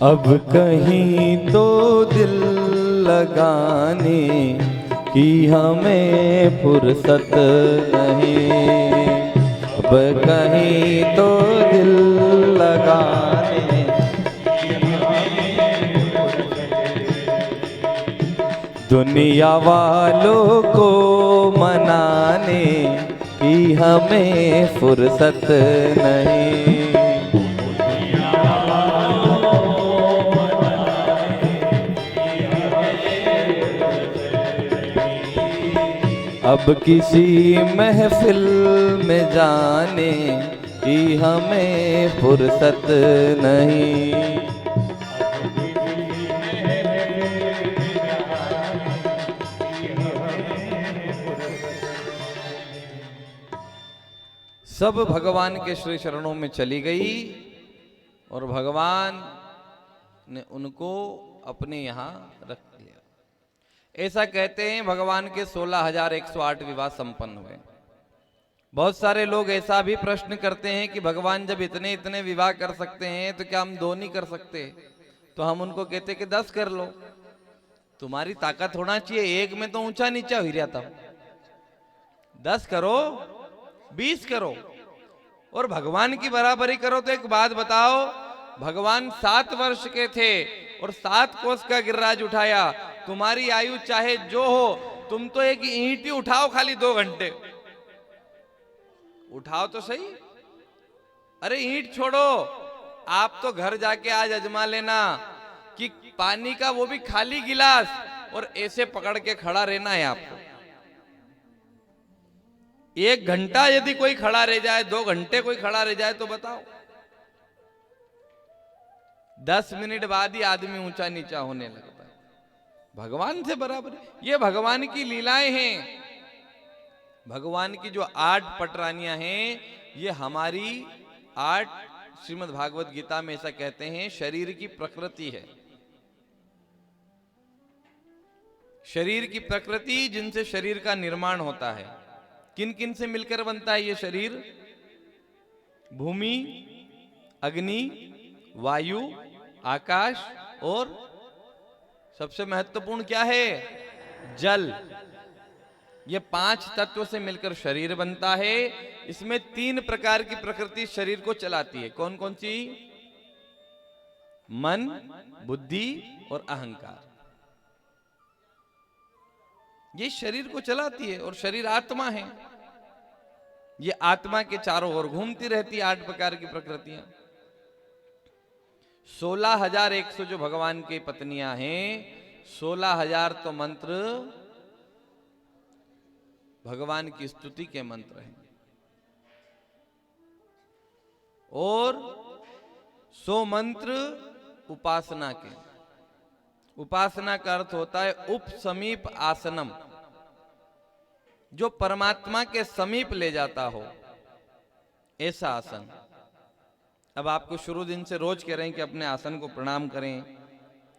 अब कहीं तो दिल लगाने की हमें फुर्सत नहीं, अब कहीं तो दिल लगाने दुनिया वालों को मनाने की हमें फुर्सत नहीं। अब किसी महफिल में जाने की हमें फुर्सत नहीं। सब भगवान के श्री चरणों में चली गई और भगवान ने उनको अपने यहाँ रख लिया। ऐसा कहते हैं भगवान के 16,108 विवाह संपन्न हुए। बहुत सारे लोग ऐसा भी प्रश्न करते हैं कि भगवान जब इतने इतने विवाह कर सकते हैं तो क्या हम 2 नहीं कर सकते? तो हम उनको कहते कि 10 कर लो। तुम्हारी ताकत होना चाहिए, एक में तो ऊंचा नीचा हो रहा था। 10 करो, 20 करो और भगवान की बराबरी करो। तो एक बात बताओ, भगवान 7 वर्ष के थे और 7 कोस का गिरिराज उठाया। तुम्हारी आयु चाहे जो हो, तुम तो एक ईंट ही उठाओ खाली 2 घंटे। उठाओ तो सही। अरे ईंट छोड़ो, आप तो घर जाके आज अजमा लेना कि पानी का वो भी खाली गिलास और ऐसे पकड़ के खड़ा रहना है आपको। 1 घंटा यदि कोई खड़ा रह जाए, 2 घंटे कोई खड़ा रह जाए तो बताओ, 10 मिनट बाद ही आदमी ऊंचा नीचा होने लगता है। भगवान से बराबर। ये भगवान की लीलाएं हैं। भगवान की जो 8 पटरानियां हैं, ये हमारी 8 श्रीमद् भागवत गीता में ऐसा कहते हैं शरीर की प्रकृति है। शरीर की प्रकृति, जिनसे शरीर का निर्माण होता है। किन किन से मिलकर बनता है ये शरीर? भूमि, अग्नि, वायु, आकाश और सबसे महत्वपूर्ण क्या है? जल। ये 5 तत्वों से मिलकर शरीर बनता है। इसमें 3 प्रकार की प्रकृति शरीर को चलाती है। कौन कौन सी? मन, बुद्धि और अहंकार। ये शरीर को चलाती है और शरीर आत्मा है। ये आत्मा के चारों ओर घूमती रहती है 8 प्रकार की प्रकृतियां। 16,100 जो भगवान की पत्नियां हैं, 16,000 तो मंत्र भगवान की स्तुति के मंत्र हैं और 100 मंत्र उपासना के। उपासना का अर्थ होता है उप समीप आसनम, जो परमात्मा के समीप ले जाता हो ऐसा आसन। अब आपको शुरू दिन से रोज कह रहे हैं कि अपने आसन को प्रणाम करें,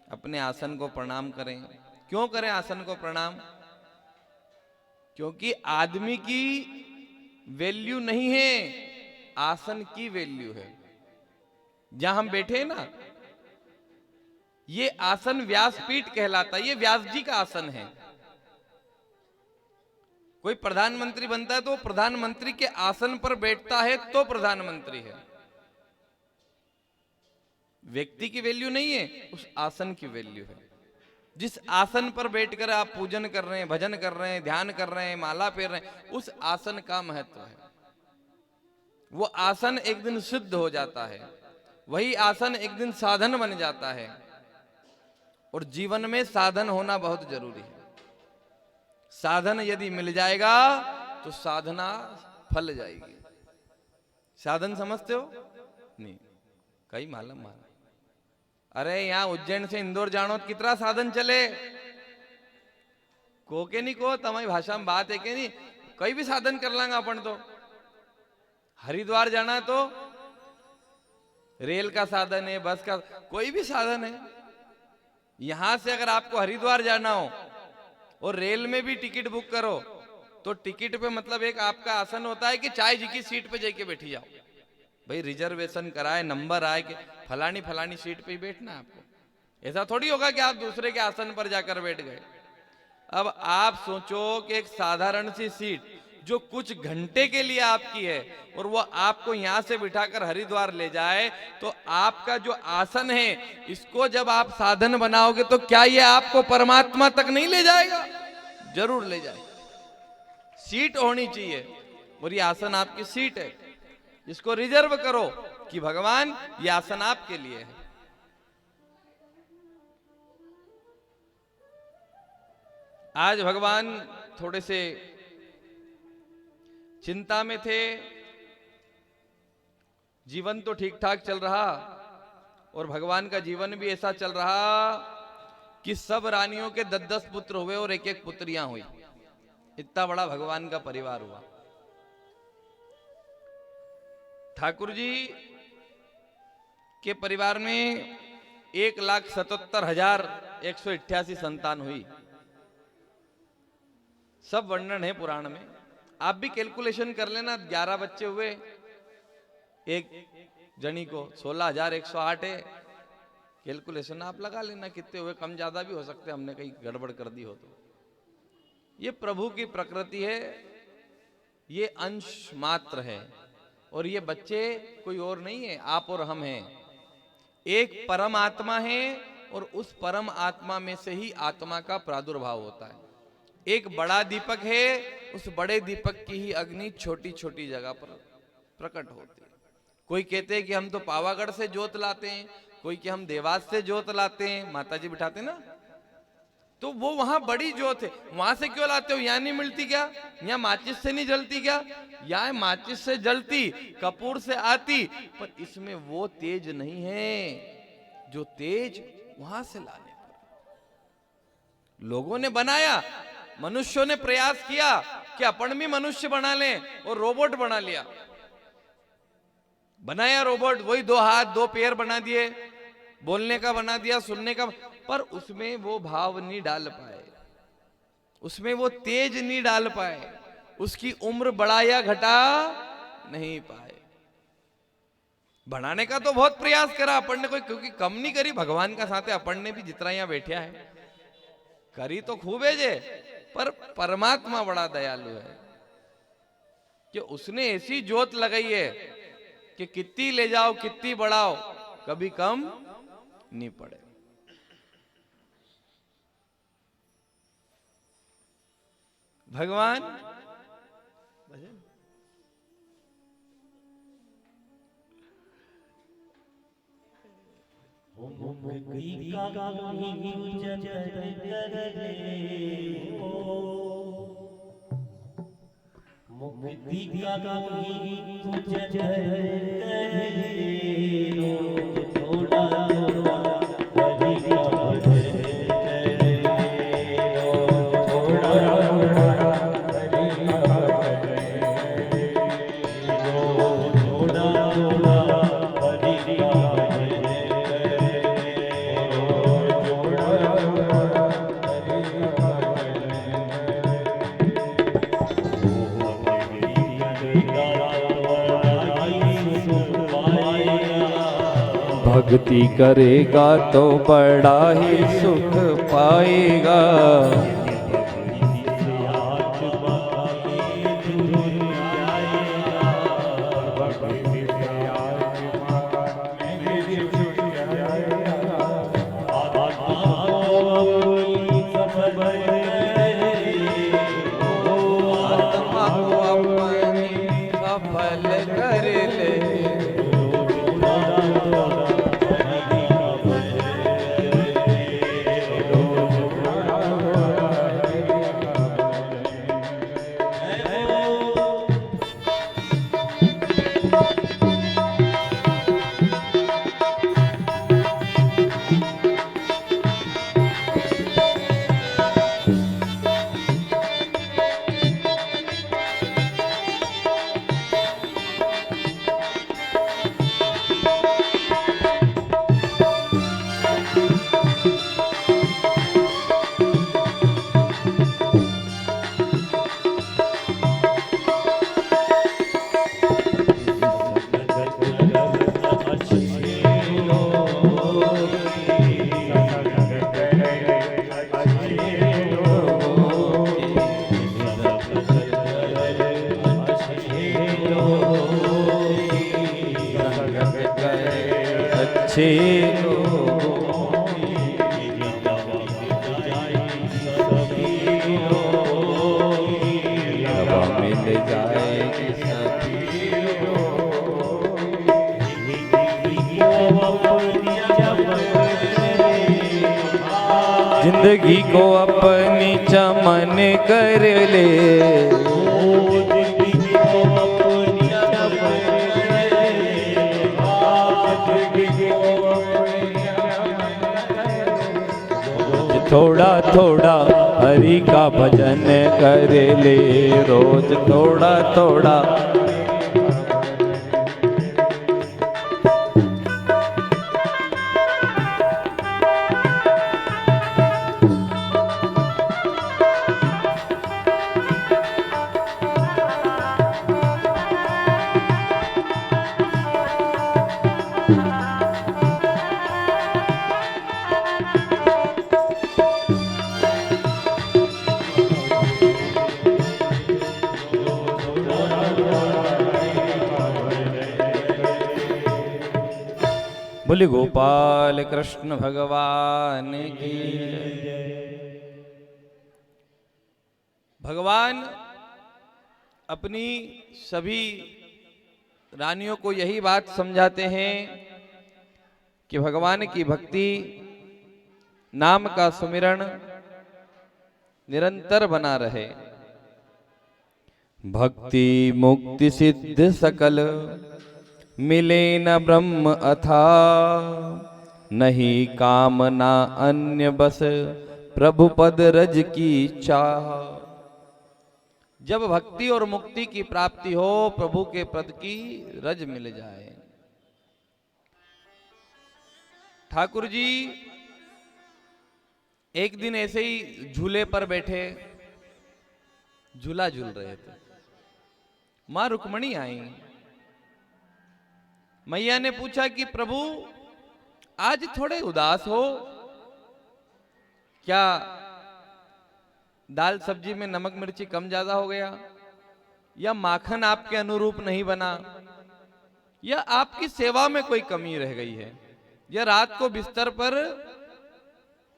अपने आसन को प्रणाम करें। क्यों करें आसन को प्रणाम? क्योंकि आदमी की वैल्यू नहीं है, आसन की वैल्यू है। जहां हम बैठे हैं ना, ये आसन व्यासपीठ कहलाता है। ये व्यास जी का आसन है। कोई प्रधानमंत्री बनता है तो प्रधानमंत्री के आसन पर बैठता है तो प्रधानमंत्री है। व्यक्ति की वैल्यू नहीं है, उस आसन की वैल्यू है। जिस आसन पर बैठकर आप पूजन कर रहे हैं, भजन कर रहे हैं, ध्यान कर रहे हैं, माला फेर रहे हैं, उस आसन का महत्व है। वो आसन एक दिन सिद्ध हो जाता है, वही आसन एक दिन साधन बन जाता है। और जीवन में साधन होना बहुत जरूरी है। साधन यदि मिल जाएगा तो साधना फल जाएगी। साधन समझते हो? नहीं, कई मालूम मालूम। अरे यहाँ उज्जैन से इंदौर जानो तो कितना साधन चले। को के नहीं को तुम्हारी भाषा में बात है कि नहीं, कई भी साधन कर लांगा अपन तो। हरिद्वार जाना है तो रेल का साधन है, बस का, कोई भी साधन है। यहां से अगर आपको हरिद्वार जाना हो और रेल में भी टिकट बुक करो तो टिकट पे मतलब एक आपका आसन होता है कि चाय जी की सीट पे जाके बैठी जाओ। भाई रिजर्वेशन कराए, नंबर आए कि फलानी फलानी सीट पे ही बैठना है आपको। ऐसा थोड़ी होगा कि आप दूसरे के आसन पर जाकर बैठ गए। अब आप सोचो कि एक साधारण सी सीट जो कुछ घंटे के लिए आपकी है और वो आपको यहां से बिठाकर हरिद्वार ले जाए, तो आपका जो आसन है इसको जब आप साधन बनाओगे तो क्या ये आपको परमात्मा तक नहीं ले जाएगा? जरूर ले जाएगा। सीट होनी चाहिए और ये आसन आपकी सीट है, इसको रिजर्व करो कि भगवान ये आसन आपके लिए है। आज भगवान थोड़े से चिंता में थे। जीवन तो ठीक ठाक चल रहा और भगवान का जीवन भी ऐसा चल रहा कि सब रानियों के 10-10 पुत्र हुए और एक एक पुत्रियां हुई। इतना बड़ा भगवान का परिवार हुआ। ठाकुर जी के परिवार में 1,77,188 संतान हुई। सब वर्णन है पुराण में, आप भी कैलकुलेशन कर लेना। 11 बच्चे हुए एक जनी को, 16,108 है। कैलकुलेशन आप लगा लेना कितने हुए, कम ज्यादा भी हो सकते, हमने कहीं गड़बड़ कर दी हो तो। ये प्रभु की प्रकृति है, ये अंश मात्र है और ये बच्चे कोई और नहीं है, आप और हम हैं। एक परम आत्मा है और उस परम आत्मा में से ही आत्मा का प्रादुर्भाव होता है। एक बड़ा दीपक है, उस बड़े दीपक की ही अग्नि छोटी छोटी जगह पर प्रकट होती है। कोई कहते हैं कि हम तो पावागढ़ से जोत लाते हैं, कोई कि हम देवास से जोत लाते हैं, माता जी बिठाते ना, तो वो वहां बड़ी जोत है, वहां से क्यों लाते हो? यहां नहीं मिलती क्या? यहाँ माचिस से नहीं जलती क्या? यहाँ माचिस से जलती, कपूर से आती, पर इसमें वो तेज नहीं है जो तेज वहां से लाने पर। लोगों ने बनाया, मनुष्यों ने प्रयास किया कि अपन भी मनुष्य बना लें और रोबोट बना लिया। बनाया रोबोट, वही 2 हाथ 2 पैर बना दिए, बोलने का बना दिया, सुनने का, पर उसमें वो भाव नहीं डाल पाए, उसमें वो तेज नहीं डाल पाए, उसकी उम्र बढ़ा या घटा नहीं पाए। बढ़ाने का तो बहुत प्रयास करा अपन ने, कोई क्योंकि कम नहीं करी भगवान का साथ है। अपन ने भी जितना यहां बैठा है करी तो खूब है जे, पर परमात्मा बड़ा दयालु है कि उसने ऐसी जोत लगाई है कि कितनी ले जाओ कितनी बढ़ाओ कभी कम नहीं पड़े। भगवान भक्ति करेगा तो बड़ा ही सुख पाएगा। अच्छे हवा मिल जाएगी सभी जिंदगी को अपनी चमन कर ले थोड़ा थोड़ा हरि का भजन कर ले रोज थोड़ा थोड़ा बोले गोपाल कृष्ण भगवान की जय। भगवान अपनी सभी रानियों को यही बात समझाते हैं कि भगवान की भक्ति, नाम का सुमिरन निरंतर बना रहे। भक्ति मुक्ति सिद्ध सकल मिले न ब्रह्म अथा नहीं कामना अन्य बस प्रभु पद रज की चाह। जब भक्ति और मुक्ति की प्राप्ति हो, प्रभु के पद की रज मिल जाए। ठाकुर जी एक दिन ऐसे ही झूले पर बैठे झूला झूल रहे थे। मां रुक्मणी आई। मैया ने पूछा कि प्रभु आज थोड़े उदास हो क्या? दाल सब्जी में नमक मिर्ची कम ज्यादा हो गया, या माखन आपके अनुरूप नहीं बना, या आपकी सेवा में कोई कमी रह गई है, या रात को बिस्तर पर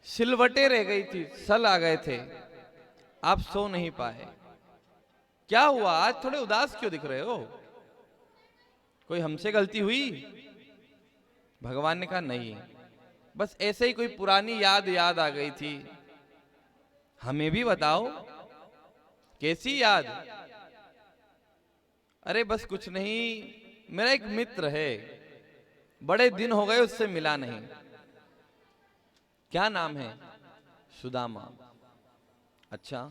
सिलवटें रह गई थी, सल आ गए थे, आप सो नहीं पाए, क्या हुआ? आज थोड़े उदास क्यों दिख रहे हो? कोई हमसे गलती हुई? भगवान ने कहा नहीं, बस ऐसे ही कोई पुरानी याद आ गई थी। हमें भी बताओ, कैसी याद? अरे बस कुछ नहीं, मेरा एक मित्र है, बड़े दिन हो गए उससे मिला नहीं। क्या नाम है? सुदामा। अच्छा,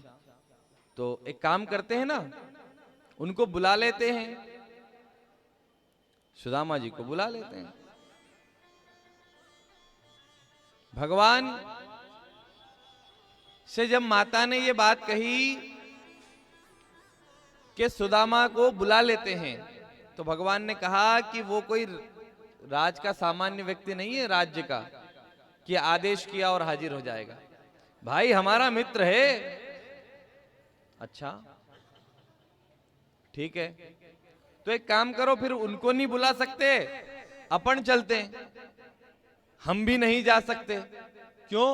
तो एक काम करते हैं ना, उनको बुला लेते हैं। सुदामा जी को बुला लेते हैं। भगवान से जब माता ने ये बात कही कि सुदामा को बुला लेते हैं, तो भगवान ने कहा कि वो कोई राज का सामान्य व्यक्ति नहीं है, राज्य का, कि आदेश किया और हाजिर हो जाएगा। भाई हमारा मित्र है। अच्छा ठीक है, तो एक काम करो, फिर उनको नहीं बुला सकते, अपन चलते हैं। हम भी नहीं जा सकते। क्यों?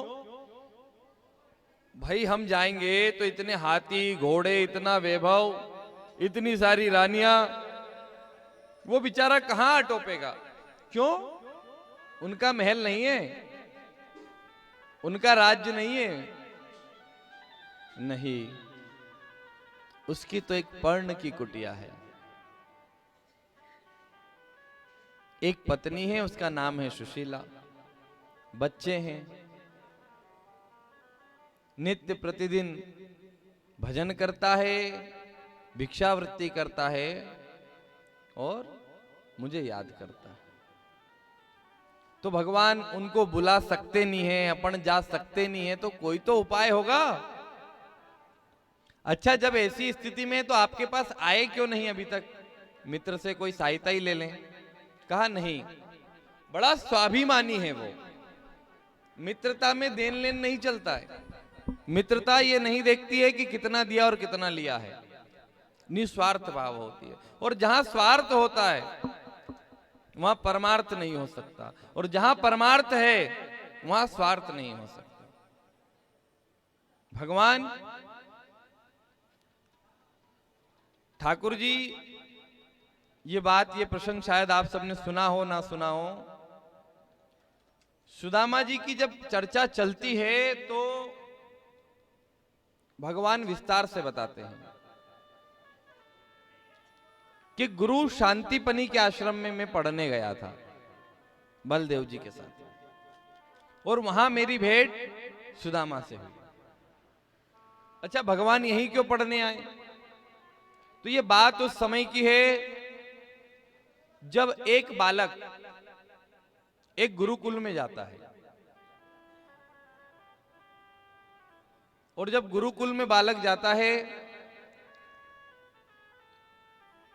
भाई हम जाएंगे तो इतने हाथी घोड़े, इतना वैभव, इतनी सारी रानियां, वो बेचारा कहां अटोपेगा? क्यों? उनका महल नहीं है, उनका राज्य नहीं है। नहीं, उसकी तो एक पर्ण की कुटिया है, एक पत्नी है, उसका नाम है सुशीला, बच्चे हैं, नित्य प्रतिदिन भजन करता है, भिक्षावृत्ति करता है और मुझे याद करता है। तो भगवान उनको बुला सकते नहीं है, अपन जा सकते नहीं है, तो कोई तो उपाय होगा। अच्छा, जब ऐसी स्थिति में तो आपके पास आए क्यों नहीं अभी तक? मित्र से कोई सहायता ही ले लें। कहा नहीं, बड़ा स्वाभिमानी है वो, मित्रता में देन लेन नहीं चलता है। मित्रता ये नहीं देखती है कि कितना दिया और कितना लिया है, निस्वार्थ भाव होती है। और जहां स्वार्थ होता है वहां परमार्थ नहीं हो सकता, और जहां परमार्थ है वहां स्वार्थ नहीं हो सकता। भगवान ठाकुर जी, ये बात, ये प्रसंग शायद आप सबने सुना हो ना सुना हो, सुदामा जी की जब चर्चा चलती है तो भगवान विस्तार से बताते हैं कि गुरु शांतिपनी के आश्रम में मैं पढ़ने गया था बलदेव जी के साथ, और वहां मेरी भेंट सुदामा से हुई। अच्छा, भगवान यहीं क्यों पढ़ने आए? तो ये बात उस समय की है जब एक बालक एक गुरुकुल में जाता है, और जब गुरुकुल में बालक जाता है,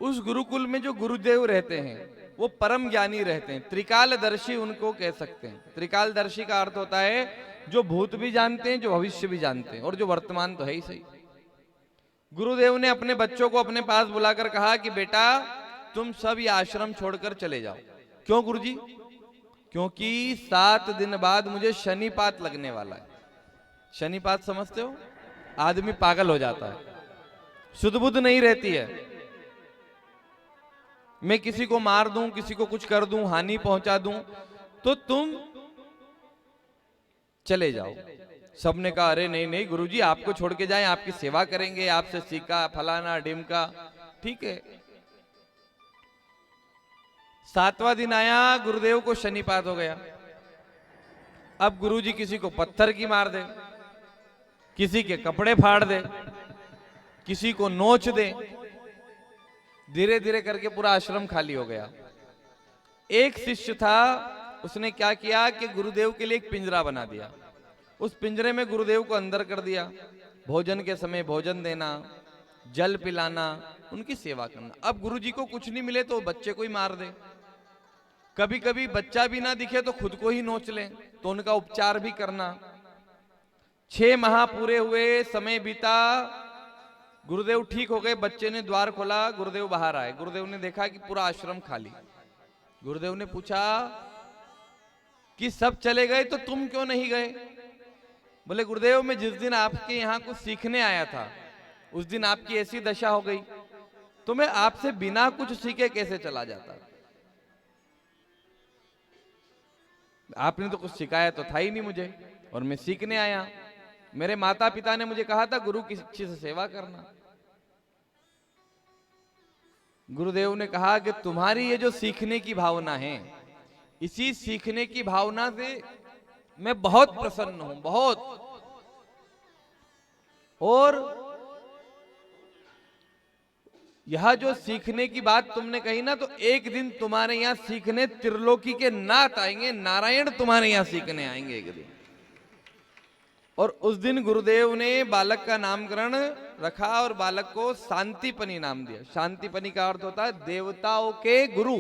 उस गुरुकुल में जो गुरुदेव रहते हैं वो परम ज्ञानी रहते हैं, त्रिकालदर्शी उनको कह सकते हैं। त्रिकालदर्शी का अर्थ होता है जो भूत भी जानते हैं, जो भविष्य भी जानते हैं, और जो वर्तमान तो है ही सही। गुरुदेव ने अपने बच्चों को अपने पास बुलाकर कहा कि बेटा तुम सब ये आश्रम छोड़कर चले जाओ। क्यों गुरुजी? क्योंकि 7 दिन बाद मुझे शनिपात लगने वाला है। शनिपात समझते हो? आदमी पागल हो जाता है, सुध बुध नहीं रहती है। मैं किसी को मार दूं, किसी को कुछ कर दूं, हानि पहुंचा दूं, तो तुम चले जाओ। सबने कहा अरे नहीं नहीं गुरुजी, आपको छोड़ के जाएं, आपकी सेवा करेंगे, आपसे सीखा फलाना ढिमका। ठीक है। 7वां दिन आया, गुरुदेव को शनिपात हो गया। अब गुरुजी किसी को पत्थर की मार दे, किसी के कपड़े फाड़ दे, किसी को नोच दे। धीरे धीरे करके पूरा आश्रम खाली हो गया। एक शिष्य था, उसने क्या किया कि गुरुदेव के लिए एक पिंजरा बना दिया। उस पिंजरे में गुरुदेव को अंदर कर दिया। भोजन के समय भोजन देना, जल पिलाना, उनकी सेवा करना। अब गुरुजी को कुछ नहीं मिले तो बच्चे को ही मार दे, कभी कभी बच्चा भी ना दिखे तो खुद को ही नोच ले, तो उनका उपचार भी करना। 6 माह पूरे हुए, समय बीता, गुरुदेव ठीक हो गए। बच्चे ने द्वार खोला, गुरुदेव बाहर आए। गुरुदेव ने देखा कि पूरा आश्रम खाली। गुरुदेव ने पूछा कि सब चले गए तो तुम क्यों नहीं गए? बोले गुरुदेव मैं जिस दिन आपके यहाँ कुछ सीखने आया था उस दिन आपकी ऐसी दशा हो गई, तो मैं आपसे बिना कुछ सीखे कैसे चला जाता। आपने तो कुछ सिखाया तो था ही नहीं मुझे, और मैं सीखने आया। मेरे माता पिता ने मुझे कहा था गुरु की अच्छी से सेवा करना। गुरुदेव ने कहा कि तुम्हारी ये जो सीखने की भावना है, इसी सीखने की भावना से मैं बहुत प्रसन्न हूं, बहुत। और यह जो सीखने की बात तुमने कही ना, तो एक दिन तुम्हारे यहां सीखने त्रिलोकी के नाथ आएंगे, नारायण तुम्हारे यहां सीखने आएंगे एक दिन। और उस दिन गुरुदेव ने बालक का नामकरण रखा और बालक को शांतिपनी नाम दिया। शांतिपनी का अर्थ होता है देवताओं के गुरु।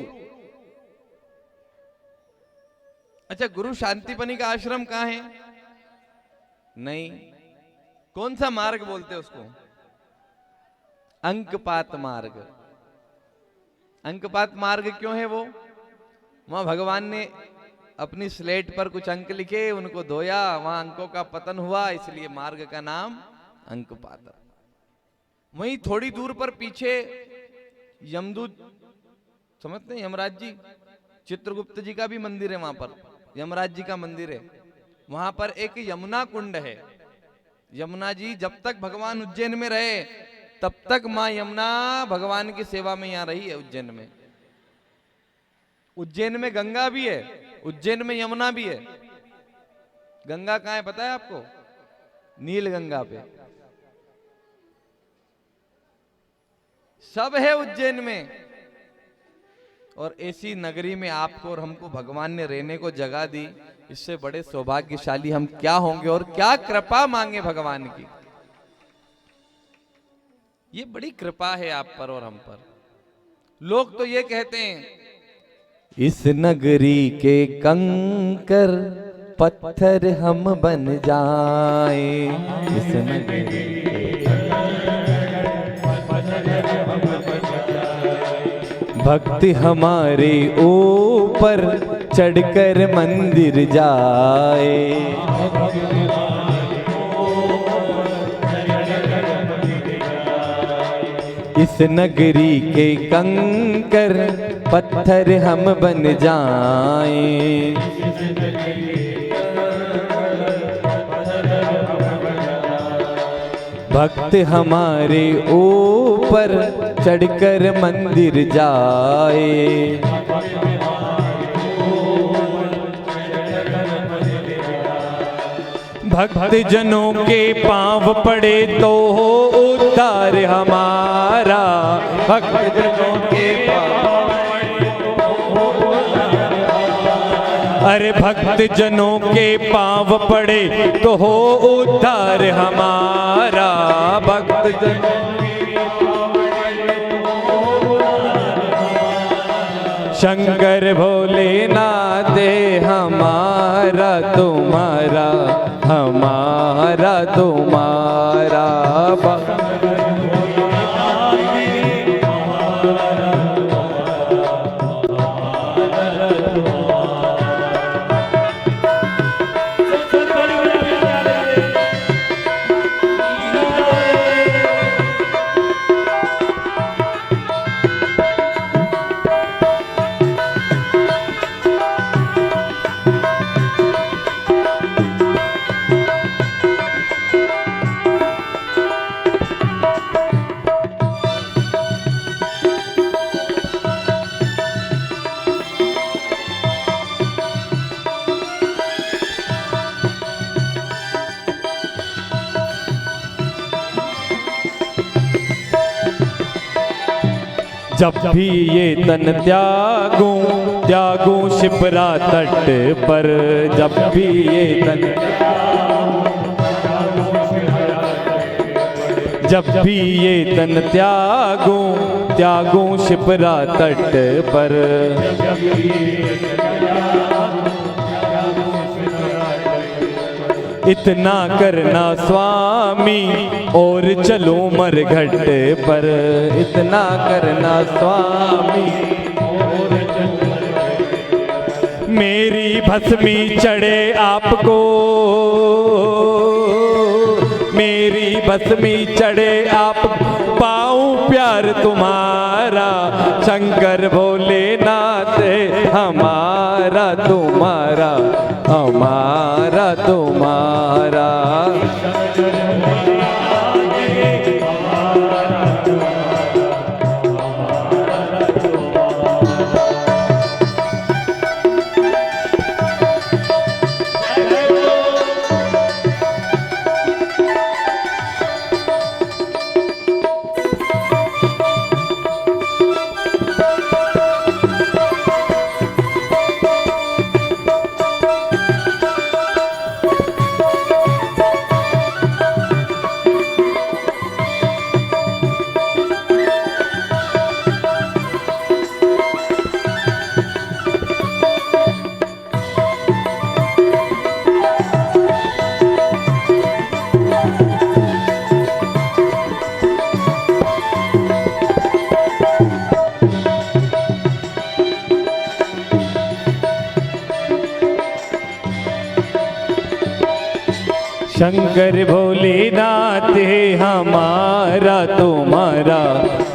अच्छा, गुरु शांतिपनी का आश्रम कहां है? नहीं, कौन सा मार्ग बोलते हैं उसको? अंकपात मार्ग। अंकपात मार्ग क्यों है वो? वहां भगवान ने अपनी स्लेट पर कुछ अंक लिखे, उनको धोया, वहां अंकों का पतन हुआ, इसलिए मार्ग का नाम अंकपात। वहीं थोड़ी दूर पर पीछे यमदूत, समझते हैं यमराज जी, चित्रगुप्त जी का भी मंदिर है वहां पर, यमराज जी का मंदिर है। वहां पर एक यमुना कुंड है। यमुना जी जब तक भगवान उज्जैन में रहे तब तक मां यमुना भगवान की सेवा में यहां रही है उज्जैन में। उज्जैन में गंगा भी है, उज्जैन में यमुना भी है। गंगा कहां है पता है आपको? नील गंगा पे। सब है उज्जैन में। और ऐसी नगरी में आपको और हमको भगवान ने रहने को जगह दी, इससे बड़े सौभाग्यशाली हम क्या होंगे, और क्या कृपा मांगे भगवान की। ये बड़ी कृपा है आप पर और हम पर। लोग तो ये कहते हैं इस नगरी के कंकर पत्थर हम बन जाए, इस नगरी के भक्त हमारे ऊपर चढ़कर मंदिर जाए। इस नगरी के कंकर पत्थर हम बन जाएं। भक्त हमारे ऊपर चढ़कर मंदिर जाए। भक्त जनों के पांव पड़े तो हो उद्धार हमारा। भक्त जनों के पांव, अरे भक्त जनों के पांव पड़े तो हो उद्धार हमारा। भक्त जनों शंकर भोलेनाथ हमारा तुम्हारा, हमारा तुम्हारा। जब भी ये तन त्यागूं त्यागूं शिप्रा तट पर। जब भी ये तन, जब भी ये तन त्यागूं त्यागूं शिप्रा तट पर। इतना करना स्वामी और चलो मरघट पर। इतना करना स्वामी और मेरी भस्मी चढ़े आपको, मेरी भस्मी चढ़े आप पाऊं प्यार तुम्हारा। शंकर भोलेनाथ हमारा तुम्हारा, हमारा तुम्हारा। शंकर भोलेनाथ हमारा तुम्हारा,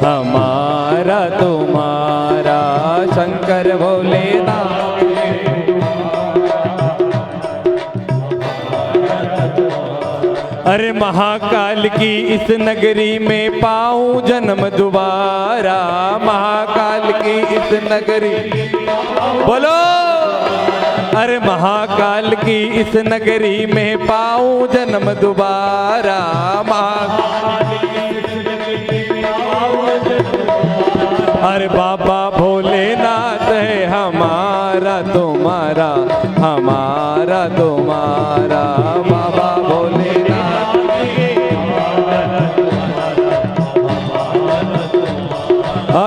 हमारा तुम्हारा। शंकर भोलेनाथ अरे महाकाल की इस नगरी में पाऊं जन्म दोबारा। महाकाल की इस नगरी, बोलो। अरे महाकाल की इस नगरी में पाऊं जन्म दोबारा। अरे बाबा भोलेनाथ है हमारा तुम्हारा, हमारा तुम्हारा। बाबा भोलेनाथ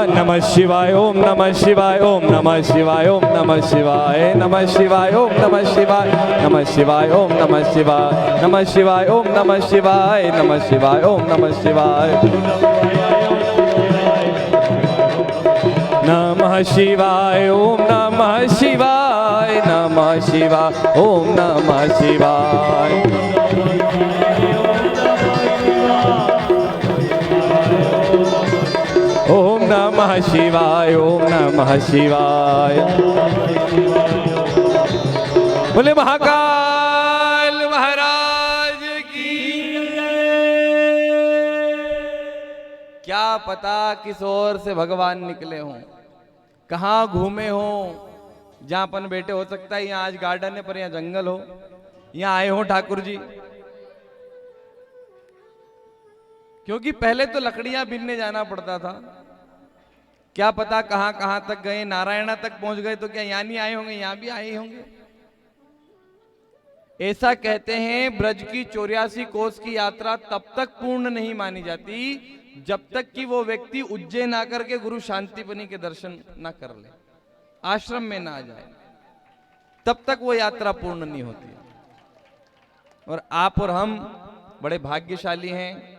नमः शिवाय, ओम नमः शिवाय, ओम नमः शिवाय, ओम नमः शिवाय, नमः शिवाय, ओम नमः शिवाय, नमः शिवाय, ओम नमः शिवाय, नमः शिवाय, ओम नमः शिवाय, नमः शिवाय, ओम नमः शिवाय, नमः शिवाय ओम नमः शिवाय नमः शिवाय ओम नमः शिवाय ओम नमः शिवाय ओम नमः शिवाय। बोले महाकाल महाराज की। क्या पता किस ओर से भगवान निकले हों, कहाँ घूमे हों। जहां अपन बैठे हो सकता है यहाँ आज गार्डन है पर यहाँ जंगल हो, यहाँ आए हो ठाकुर जी। क्योंकि पहले तो लकड़ियां बीनने जाना पड़ता था, क्या पता कहां कहां तक गए, नारायणा तक पहुंच गए तो क्या यहां नहीं आए होंगे, यहां भी आए होंगे। ऐसा कहते हैं ब्रज की 84 कोस की यात्रा तब तक पूर्ण नहीं मानी जाती जब तक कि वो व्यक्ति उज्जैन आकर के गुरु शांतिपनी के दर्शन ना कर ले, आश्रम में ना आ जाए, तब तक वो यात्रा पूर्ण नहीं होती। और आप और हम बड़े भाग्यशाली हैं,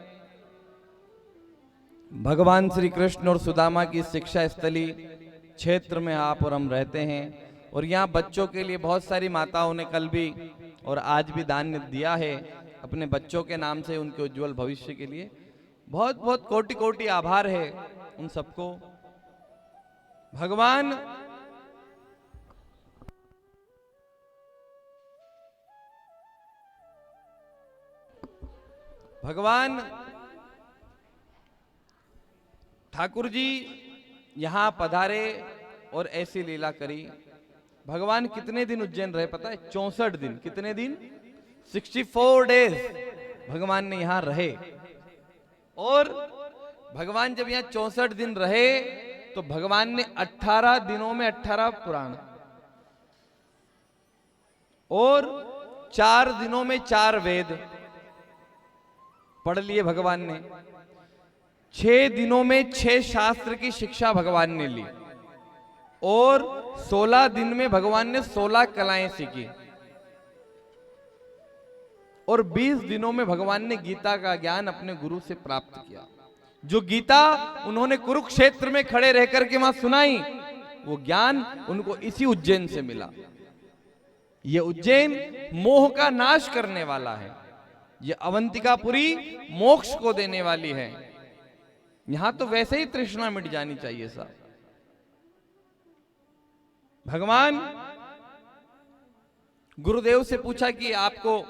भगवान श्री कृष्ण और सुदामा की शिक्षा स्थली क्षेत्र में आप और हम रहते हैं। और यहाँ बच्चों के लिए बहुत सारी माताओं ने कल भी और आज भी दान दिया है अपने बच्चों के नाम से, उनके उज्जवल भविष्य के लिए। बहुत बहुत कोटि कोटि आभार है उन सबको। भगवान ठाकुर जी यहां पधारे और ऐसी लीला करी। भगवान कितने दिन उज्जैन रहे पता है? 64 दिन। कितने दिन? 64 डेज भगवान ने यहां रहे। और भगवान जब यहां 64 दिन रहे तो भगवान ने 18 दिनों में 18 पुराण और 4 दिनों में 4 वेद पढ़ लिए भगवान ने। 6 दिनों में 6 शास्त्र की शिक्षा भगवान ने ली और 16 दिन में भगवान ने 16 कलाएं सीखी और 20 दिनों में भगवान ने गीता का ज्ञान अपने गुरु से प्राप्त किया। जो गीता उन्होंने कुरुक्षेत्र में खड़े रह करके वहां सुनाई, वो ज्ञान उनको इसी उज्जैन से मिला। ये उज्जैन मोह का नाश करने वाला है, ये अवंतिकापुरी मोक्ष को देने वाली है। यहां तो वैसे ही तृष्णा मिट जानी चाहिए साहब। भगवान गुरुदेव से पूछा कि आपको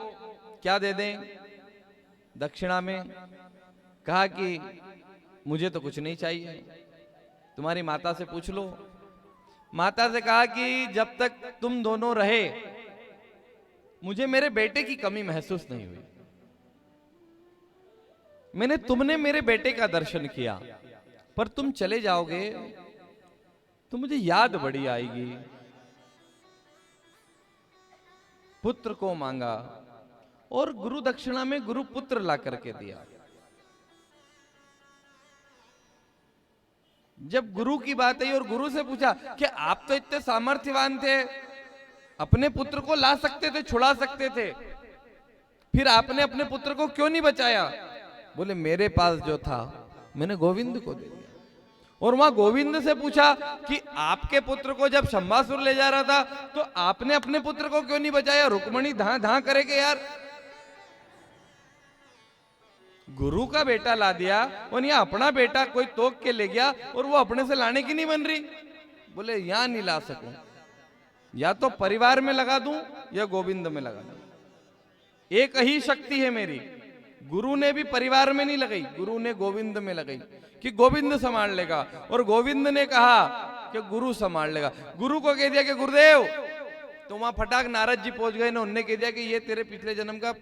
क्या दे दें दक्षिणा में? कहा कि मुझे तो कुछ नहीं चाहिए, तुम्हारी माता से पूछ लो। माता से कहा कि जब तक तुम दोनों रहे मुझे मेरे बेटे की कमी महसूस नहीं हुई। तुमने मेरे बेटे का दर्शन किया, पर तुम चले जाओगे तो मुझे याद बड़ी आएगी। पुत्र को मांगा और गुरु दक्षिणा में गुरु पुत्र ला करके दिया। जब गुरु की बात आई और गुरु से पूछा कि आप तो इतने सामर्थ्यवान थे, अपने पुत्र को ला सकते थे, छुड़ा सकते थे, फिर आपने अपने पुत्र को क्यों नहीं बचाया? बोले मेरे पास जो था मैंने गोविंद को दे दिया। और वहां गोविंद से पूछा कि आपके पुत्र को जब शंभासुर ले जा रहा था तो आपने अपने पुत्र को क्यों नहीं बचाया? रुक्मणी धां धां करे के यार, गुरु का बेटा ला दिया और यहाँ अपना बेटा कोई तोक के ले गया और वो अपने से लाने की नहीं बन रही। बोले यहां नहीं ला सकूं, या तो परिवार में लगा दूं या गोविंद में लगा दूं। एक ही शक्ति है मेरी। गुरु ने भी परिवार में नहीं लगाई, गुरु ने गोविंद में लगाई कि गोविंद संभाल लेगा। और गोविंद ने कहा कि गुरु संभाल लेगा। गुरु को कह दिया कि गुरुदेव, तो वहां फटाक नारद जी पहुंच गए ना, उन्होंने कह दिया कि ये तेरे पिछले जन्म का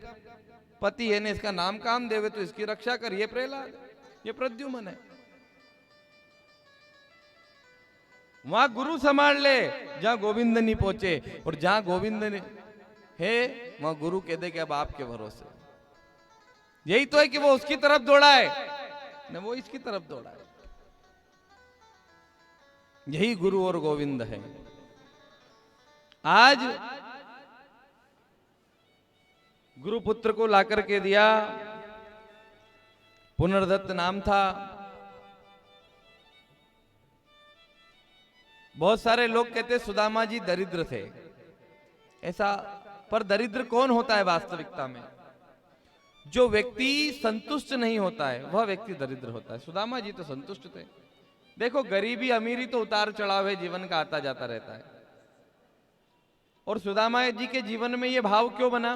पति है ने, इसका नाम काम देवे तो इसकी रक्षा कर। ये प्रहलाद, ये प्रद्युम्न है। वहां गुरु संभाल ले जहां गोविंद नहीं पहुंचे, और जहां गोविंद है वहां गुरु कह दे कि अब आपके भरोसे। यही तो है कि वो उसकी तरफ दौड़ा है न वो इसकी तरफ दौड़ा है। यही गुरु और गोविंद है। आज गुरु पुत्र को लाकर के दिया, पुनर्दत्त नाम था। बहुत सारे लोग कहते सुदामा जी दरिद्र थे, ऐसा, पर दरिद्र कौन होता है वास्तविकता में? जो व्यक्ति संतुष्ट नहीं होता है वह व्यक्ति दरिद्र होता है। सुदामा जी तो संतुष्ट थे। देखो, गरीबी अमीरी तो उतार चढ़ाव है, जीवन का आता जाता रहता है। और सुदामा जी के जीवन में यह भाव क्यों बना?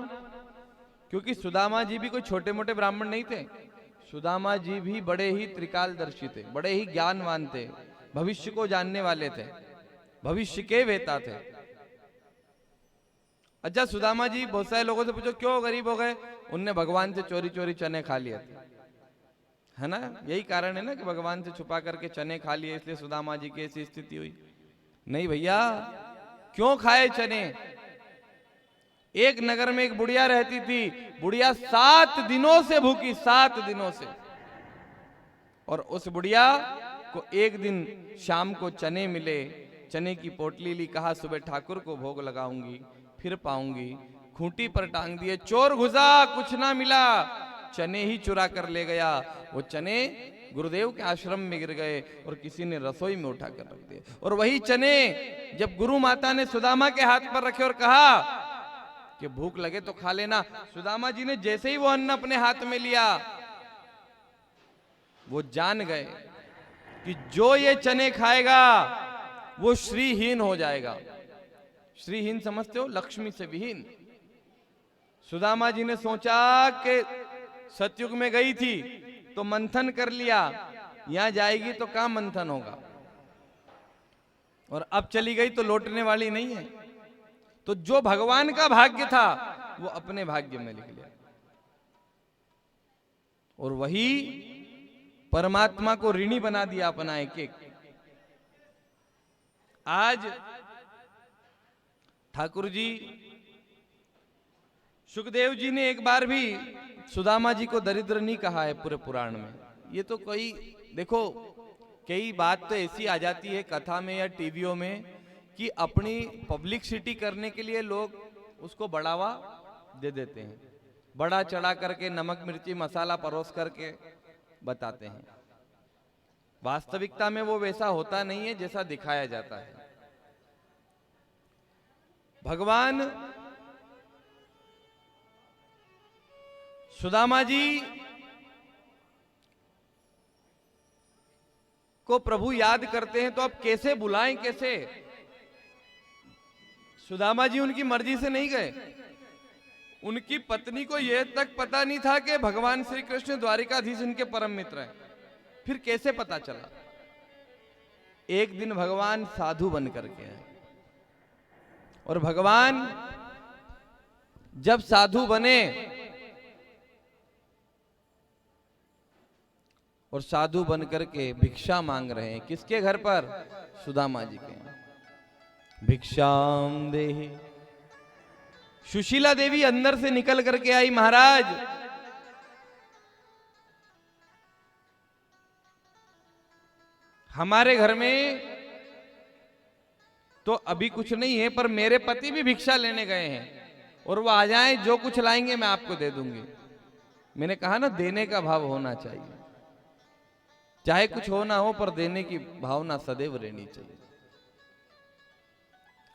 क्योंकि सुदामा जी भी कोई छोटे मोटे ब्राह्मण नहीं थे। सुदामा जी भी बड़े ही त्रिकालदर्शी थे, बड़े ही ज्ञानवान थे, भविष्य को जानने वाले थे, भविष्य के वेता थे। अच्छा, सुदामा जी, बहुत सारे लोगों से पूछो क्यों गरीब हो गए? उनने भगवान से चोरी चोरी चने खा लिए थे, है ना? यही कारण है ना कि भगवान से छुपा करके चने खा लिए, इसलिए सुदामा जी की ऐसी स्थिति हुई। नहीं भैया, क्यों खाए चने? एक नगर में एक बुढ़िया रहती थी, बुढ़िया 7 दिनों से भूखी, 7 दिनों से। और उस बुढ़िया को एक दिन शाम को चने मिले, चने की पोटली ली, कहा सुबह ठाकुर को भोग लगाऊंगी, फिर पाऊंगी। खूंटी पर टांग दिए, चोर घुसा, कुछ ना मिला, चने ही चुरा कर ले गया। वो चने गुरुदेव के आश्रम में गिर गए और किसी ने रसोई में उठा कर रख दिए। और वही चने जब गुरु माता ने सुदामा के हाथ पर रखे और कहा कि भूख लगे तो खा लेना, सुदामा जी ने जैसे ही वो अन्न अपने हाथ में लिया, वो जान गए कि जो ये चने खाएगा वो श्रीहीन हो जाएगा। श्रीहीन समझते हो? लक्ष्मी से विहीन। सुदामा जी ने सोचा कि सतयुग में गई थी तो मंथन कर लिया, यहां जाएगी तो कहां मंथन होगा, और अब चली गई तो लौटने वाली नहीं है। तो जो भगवान का भाग्य था वो अपने भाग्य में लिख लिया, और वही परमात्मा को ऋणी बना दिया अपना एक एक। आज ठाकुर जी, सुखदेव जी ने एक बार भी सुदामा जी को दरिद्र नहीं कहा है पूरे पुराण में। ये तो कोई, देखो, कई बात तो ऐसी आ जाती है कथा में या टीवियों में कि अपनी पब्लिसिटी करने के लिए लोग उसको बढ़ावा दे देते हैं, बड़ा चढ़ा करके नमक मिर्ची मसाला परोस करके बताते हैं। वास्तविकता में वो वैसा होता नहीं है जैसा दिखाया जाता है। भगवान सुदामा जी को प्रभु याद करते हैं तो अब कैसे बुलाएं, कैसे? सुदामा जी उनकी मर्जी से नहीं गए। उनकी पत्नी को यह तक पता नहीं था कि भगवान श्री कृष्ण द्वारिकाधीश इनके परम मित्र हैं। फिर कैसे पता चला? एक दिन भगवान साधु बन करके आए, और भगवान जब साधु बने और साधु बन करके भिक्षा मांग रहे हैं, किसके घर पर? सुदामा जी के। भिक्षाम देहि। सुशीला देवी अंदर से निकल करके आई, महाराज हमारे घर में तो अभी कुछ नहीं है, पर मेरे पति भी भिक्षा लेने गए हैं, और वो आ जाएं, जो कुछ लाएंगे मैं आपको दे दूंगी। मैंने कहा ना, देने का भाव होना चाहिए, चाहे कुछ हो ना हो, पर देने की भावना सदैव रहनी चाहिए।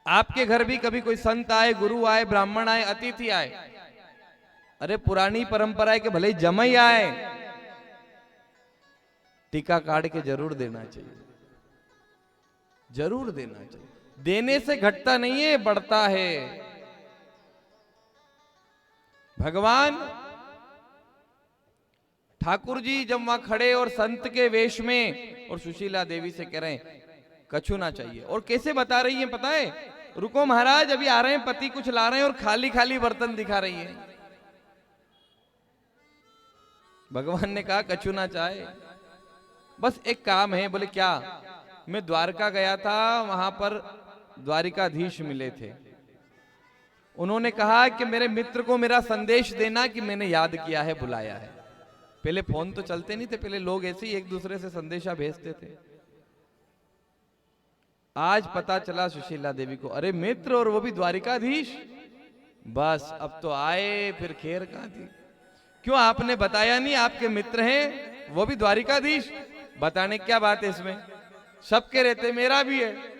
आपके घर भी कभी कोई संत आए, गुरु आए, ब्राह्मण आए, अतिथि आए, अरे पुरानी परंपरा है कि भले ही जमाई आए, टीका काट के जरूर देना चाहिए, जरूर देना चाहिए। देने से घटता नहीं है, बढ़ता है। भगवान ठाकुर जी जब वहां खड़े और संत के वेश में, और सुशीला देवी से कह रहे हैं कछु ना चाहिए, और कैसे बता रही है पता है? रुको महाराज, अभी आ रहे हैं, पति कुछ ला रहे हैं, और खाली खाली बर्तन दिखा रही है। भगवान ने कहा कछु ना चाहे, बस एक काम है। बोले क्या? मैं द्वारका गया था, वहां पर द्वारिकाधीश मिले थे, उन्होंने कहा कि मेरे मित्र को मेरा संदेश देना कि मैंने याद किया है, बुलाया है। पहले फोन तो चलते नहीं थे, पहले लोग ऐसे ही एक दूसरे से संदेशा भेजते थे। आज पता चला सुशीला देवी को, अरे मित्र, और वो भी द्वारिकाधीश। बस अब तो आए, फिर खैर कहां थी? क्यों आपने बताया नहीं आपके मित्र हैं, वो भी द्वारिकाधीश? बताने क्या बात है इसमें? सबके रहते, मेरा भी है।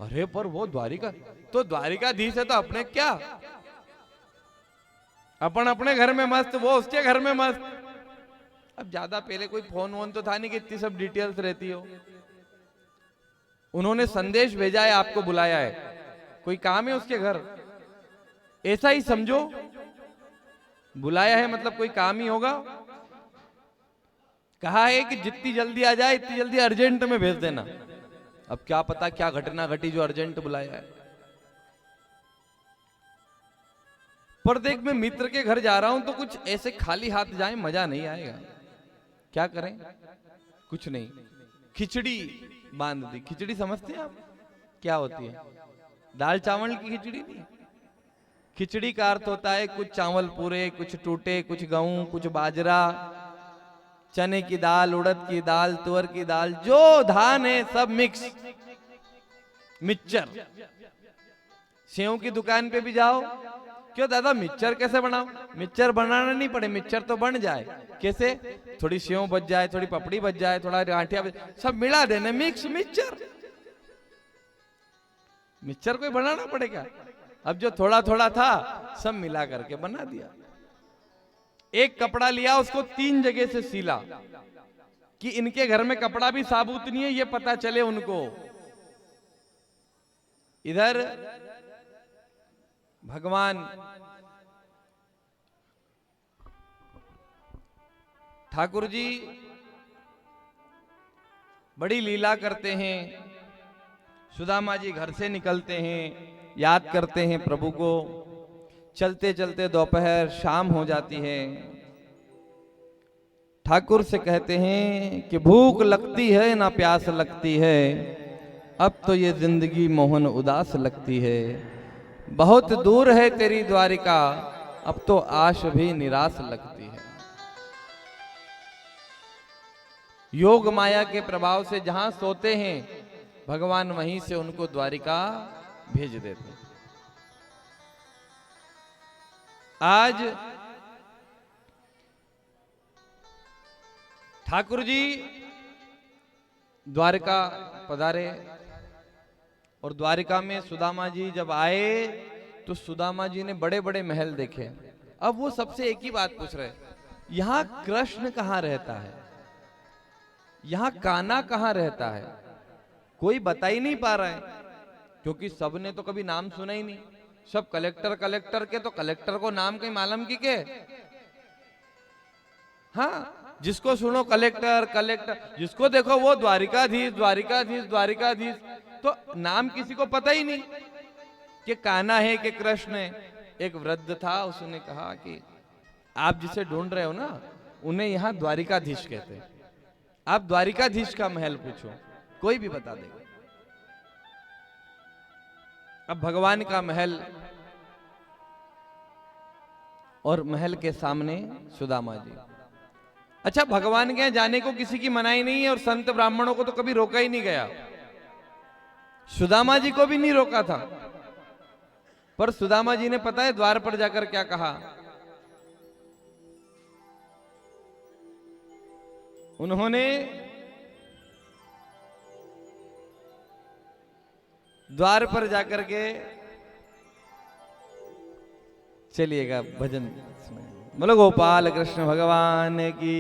अरे पर वो द्वारिका, तो द्वारिकाधीश है तो अपने क्या, अपन अपने घर में मस्त, वो उसके घर में मस्त। अब ज्यादा पहले कोई फोन वोन तो था नहीं कि इतनी सब डिटेल्स रहती हो। उन्होंने संदेश भेजा है, आपको बुलाया है, कोई काम है उसके घर, ऐसा ही समझो। बुलाया है मतलब कोई काम ही होगा। कहा है कि जितनी जल्दी आ जाए इतनी जल्दी अर्जेंट में भेज देना। अब क्या पता क्या घटना घटी जो अर्जेंट बुलाया है। पर देख, मैं मित्र के घर जा रहा हूं तो कुछ ऐसे खाली हाथ जाए, मजा नहीं आएगा। क्या करें, कुछ नहीं, खिचड़ी बांध दी। खिचड़ी समझते हैं आप क्या होती है? दाल चावल की खिचड़ी नहीं। खिचड़ी का अर्थ होता है कुछ चावल पूरे, कुछ टूटे, कुछ गेहूं, कुछ बाजरा, चने की दाल, उड़द की दाल, तुअर की दाल, जो धान है सब मिक्स। मिक्सचर। सेव की दुकान पे भी जाओ, क्यों दादा मिक्सचर कैसे बनाओ? मिक्सचर बनाना नहीं पड़े, मिक्सचर तो बन जाए। कैसे? थोड़ी सेव बच जाए, थोड़ी पपड़ी बच जाए, थोड़ा गांठिया सब मिला देने, मिक्स मिक्सचर। मिक्सचर कोई बनाना पड़ेगा? अब जो थोड़ा थोड़ा था सब मिला करके बना दिया। एक कपड़ा लिया, उसको 3 जगह से सीला कि इनके घर में कपड़ा भी साबुत नहीं है, ये पता चले उनको। इधर भगवान ठाकुर जी बड़ी लीला करते हैं। सुदामा जी घर से निकलते हैं, याद करते हैं प्रभु को। चलते चलते दोपहर शाम हो जाती है। ठाकुर से कहते हैं कि भूख लगती है ना प्यास लगती है, अब तो ये जिंदगी मोहन उदास लगती है। बहुत दूर है तेरी द्वारिका, अब तो आश भी निराश लगती है। योग माया के प्रभाव से जहां सोते हैं भगवान, वहीं से उनको द्वारिका भेज देते हैं। आज ठाकुर जी द्वारिका पधारे और द्वारिका में सुदामा जी जब आए तो सुदामा जी ने बड़े बड़े महल देखे। अब वो सबसे एक ही बात पूछ रहे, यहां कृष्ण कहां रहता है, यहां कान्हा कहां रहता है? कोई बता ही नहीं पा रहा है, क्योंकि सबने तो कभी नाम सुना ही नहीं। सब कलेक्टर कलेक्टर के, तो कलेक्टर को नाम कहीं मालूम की के? हाँ, जिसको सुनो कलेक्टर कलेक्टर, जिसको देखो वो द्वारिकाधीश द्वारिकाधीश द्वारिकाधीश, तो नाम किसी को पता ही नहीं कि कान्हा है कि कृष्ण है। एक वृद्ध था, उसने कहा कि आप जिसे ढूंढ रहे हो ना, उन्हें यहाँ द्वारिकाधीश कहते हैं। आप द्वारिकाधीश का महल पूछो, कोई भी बता देगा। अब भगवान का महल और महल के सामने सुदामा जी। अच्छा, भगवान के यहाँ जाने को किसी की मनाही नहीं है और संत ब्राह्मणों को तो कभी रोका ही नहीं गया। सुदामा जी को भी नहीं रोका था। पर सुदामा जी ने पता है द्वार पर जाकर क्या कहा? उन्होंने द्वार पर जाकर के, चलिएगा भजन सुनाए। बोलो गोपाल कृष्ण भगवान की।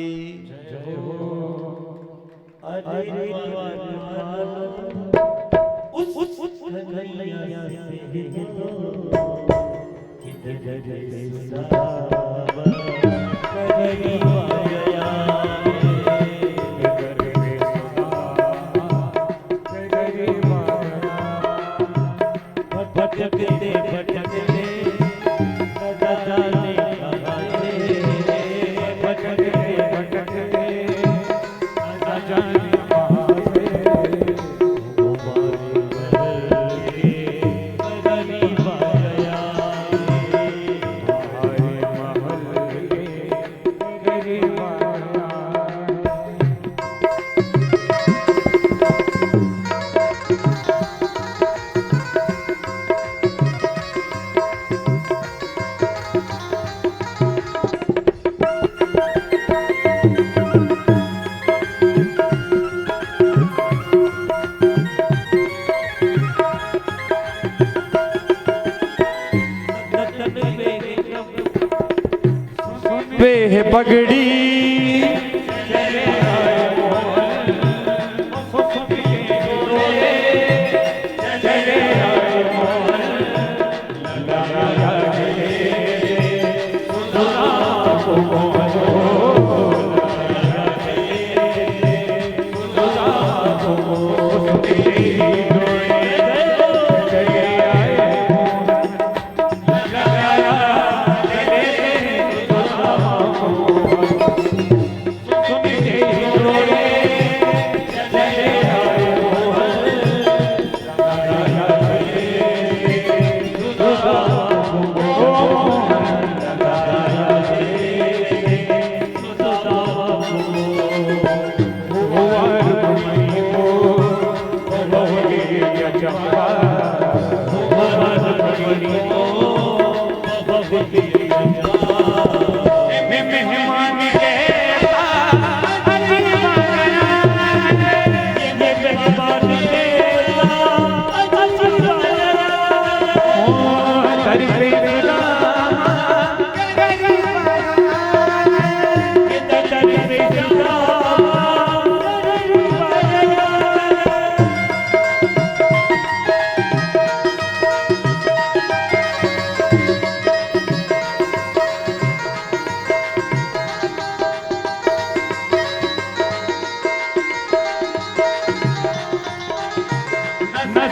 है पगड़ी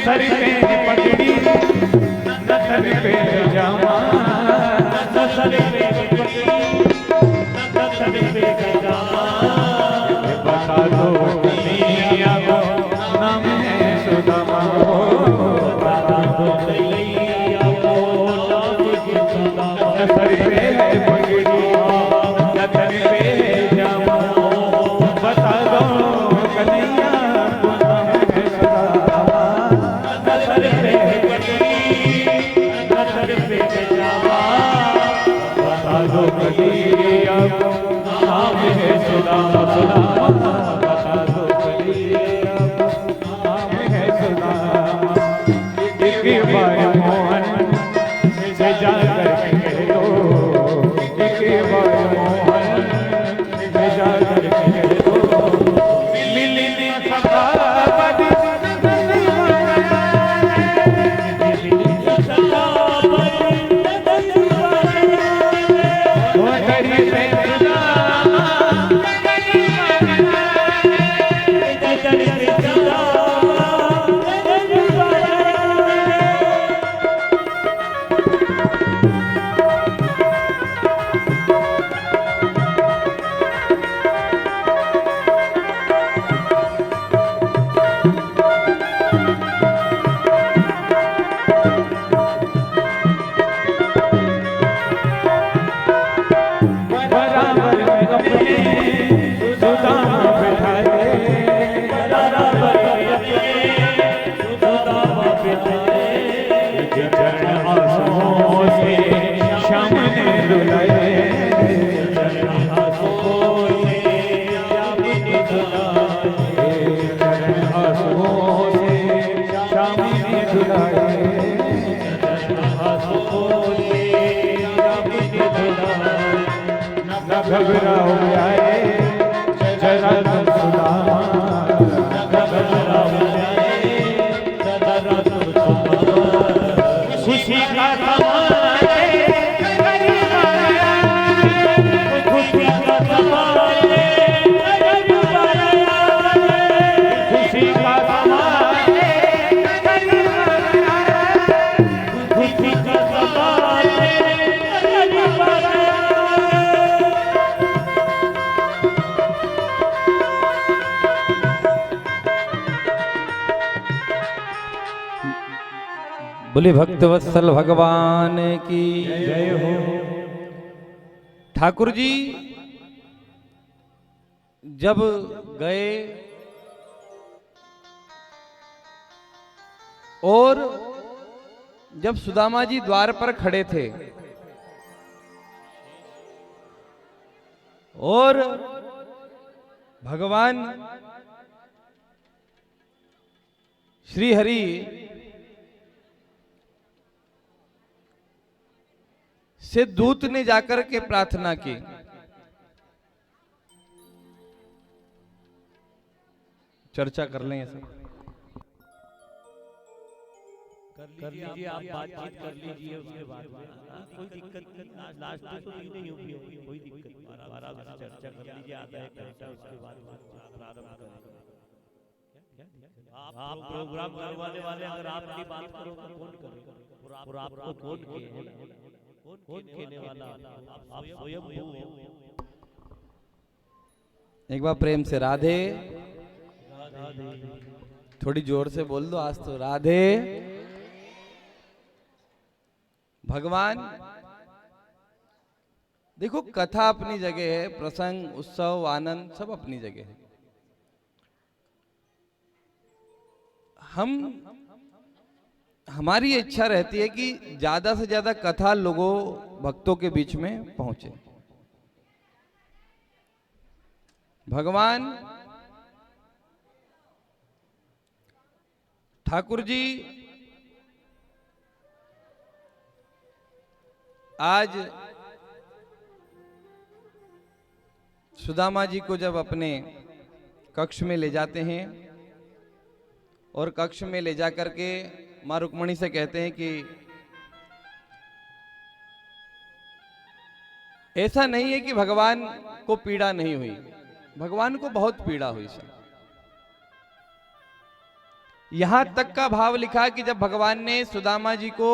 सर पे पगड़ी न सर पे जामा न सर पे पगड़ी न सर पे जामा बता दो कन्हैया को नाम है सुदामा बता दो कन्हैया को नाम है सुदामा न सर पे पगड़ी न सर पे जामा बता दो कन्हैया को नाम है सुदामा नाम है सुदामा सुदामा बता दो कन्हैया नाम है सुदामा एक बार मोहन से जाकर कह दो एक बार मोहन से जाकर कह दो मिलने सका घबराओ जाए जरा तुम सुदामा घबराओ जाए जरा तुम सुदामा खुशी का समान गरीब आया खुशी का समान गरीब आया खुशी का समान गरीब आया खुशी का समान गरीब आया बोले भक्तवत्सल भगवान की जय हो। ठाकुर जी जब गए और जब सुदामा जी द्वार पर खड़े थे और भगवान श्री हरि से दूत ने जाकर के प्रार्थना की चर्चा कर लें ये सब। कर लीजिए, आप बातचीत कर लीजिए उसके बाद में। कोई दिक्कत नहीं, आज लास्ट में तो नहीं होगी, कोई दिक्कत नहीं, आराम से चर्चा कर लीजिए आधा एक घंटा, उसके बाद प्रारंभ करेंगे। आप प्रोग्राम करवाने वाले, अगर आप नहीं बात करोगे तो कौन करेगा? और आपको कौन कहने वाला? आप स्वयं हो। एक बार प्रेम से राधे, थोड़ी जोर से बोल दो आज तो, राधे। भगवान देखो, कथा अपनी जगह है, प्रसंग, उत्सव, आनंद सब अपनी जगह है। हमारी इच्छा रहती है कि ज्यादा से ज्यादा कथा लोगों भक्तों के बीच में पहुंचे। भगवान ठाकुर जी आज सुदामा जी को जब अपने कक्ष में ले जाते हैं और कक्ष में ले जाकर के मां रुक्मणी से कहते हैं कि ऐसा नहीं है कि भगवान को पीड़ा नहीं हुई, भगवान को बहुत पीड़ा हुई सर। यहां तक का भाव लिखा कि जब भगवान ने सुदामा जी को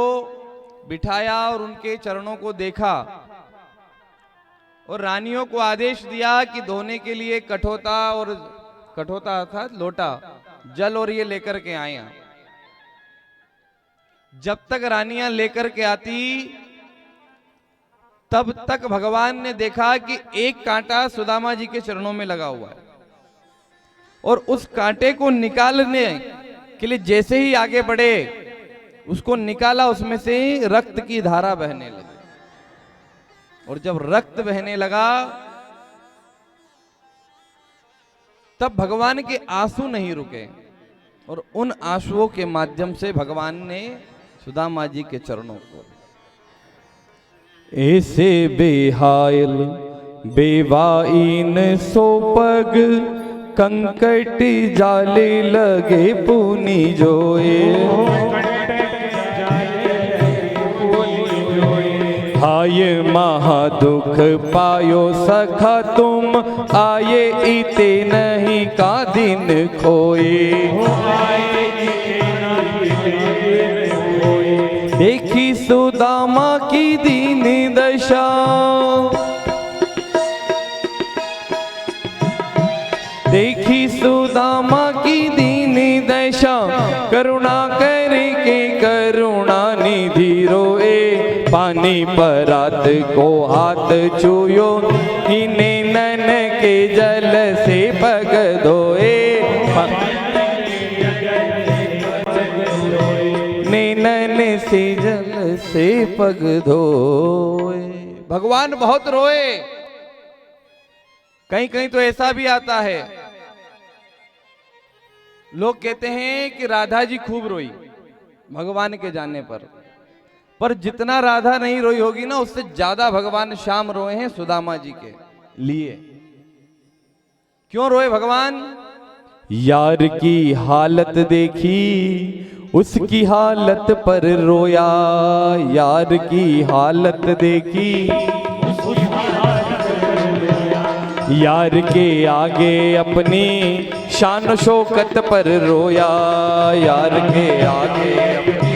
बिठाया और उनके चरणों को देखा और रानियों को आदेश दिया कि धोने के लिए कठोता अर्थात लोटा जल और ये लेकर के आए। जब तक रानियां लेकर के आती तब तक भगवान ने देखा कि एक कांटा सुदामा जी के चरणों में लगा हुआ है और उस कांटे को निकालने के लिए जैसे ही आगे बढ़े, उसको निकाला, उसमें से रक्त की धारा बहने लगी। और जब रक्त बहने लगा तब भगवान के आंसू नहीं रुके और उन आंसुओं के माध्यम से भगवान ने सुदामा जी के चरणों को ऐसे बेहायल बेवाइन सोपग कंकट जाले लगे पुनि जोए। हाय महादुख पायो सखा तुम, आये इते नहीं का दिन खोए। देखी सुदामा की दीन दशा, देखी सुदामा की दीन दशा, करुणा करके करुणा निधि रोए। पानी परात को हाथ छुयो, इन्हें नन के जल से पग धोए। नैनन से जल से पग धोए। भगवान बहुत रोए। कहीं कहीं तो ऐसा भी आता है, लोग कहते हैं कि राधा जी खूब रोई भगवान के जाने पर जितना राधा नहीं रोई होगी ना, उससे ज्यादा भगवान श्याम रोए हैं सुदामा जी के लिए। क्यों रोए भगवान? यार की हालत देखी, उसकी हालत पर रोया। यार की हालत देखी, यार के आगे अपनी शान शौकत पर रोया। यार के आगे अपनी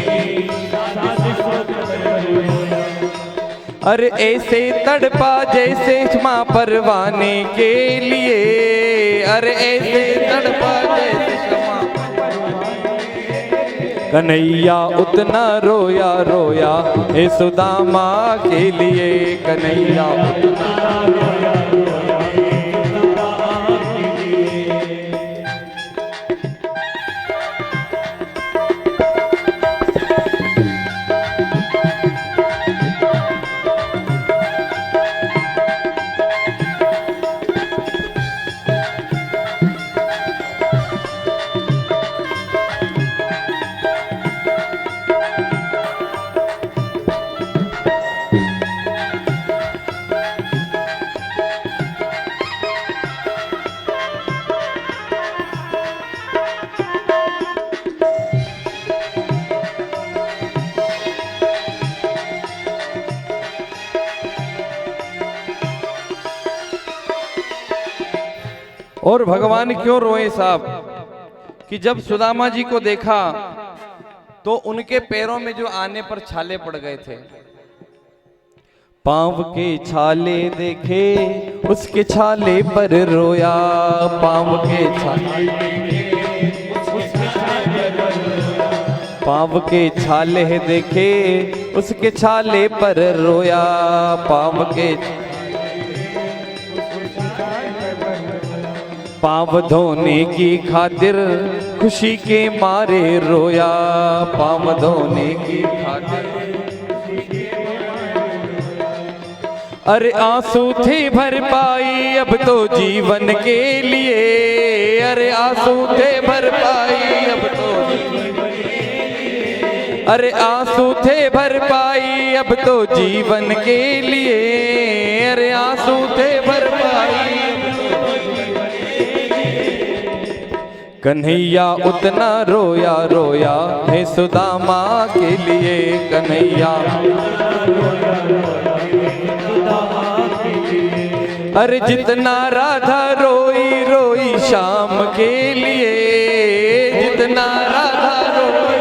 अरे ऐसे तड़पा जैसे माँ परवाने के लिए। अरे ऐसे तड़पा जैसे कन्हैया उतना रोया रोया हे सुदामा के लिए। कन्हैया उतना रोया रोया। और भगवान क्यों रोए साहब कि जब सुदामा जी को देखा तो उनके पैरों में जो आने पर छाले पड़ गए थे, पाँव के छाले देखे उसके छाले पर रोया, पाँव के छाले देखे उसके छाले पर रोया, पाँव धोने की खातिर खुशी के मारे रोया, पाँव धोने की खातिर। अरे आंसू थे भरपाई अब तो जीवन के लिए, अरे आंसू थे भरपाई अब तो, अरे आंसू थे भरपाई अब तो जीवन के लिए, अरे आंसू थे भरपाई। कन्हैया उतना रोया रोया है सुदामा के लिए, कन्हैया अरे जितना राधा रोई रोई शाम के लिए, जितना राधा रोई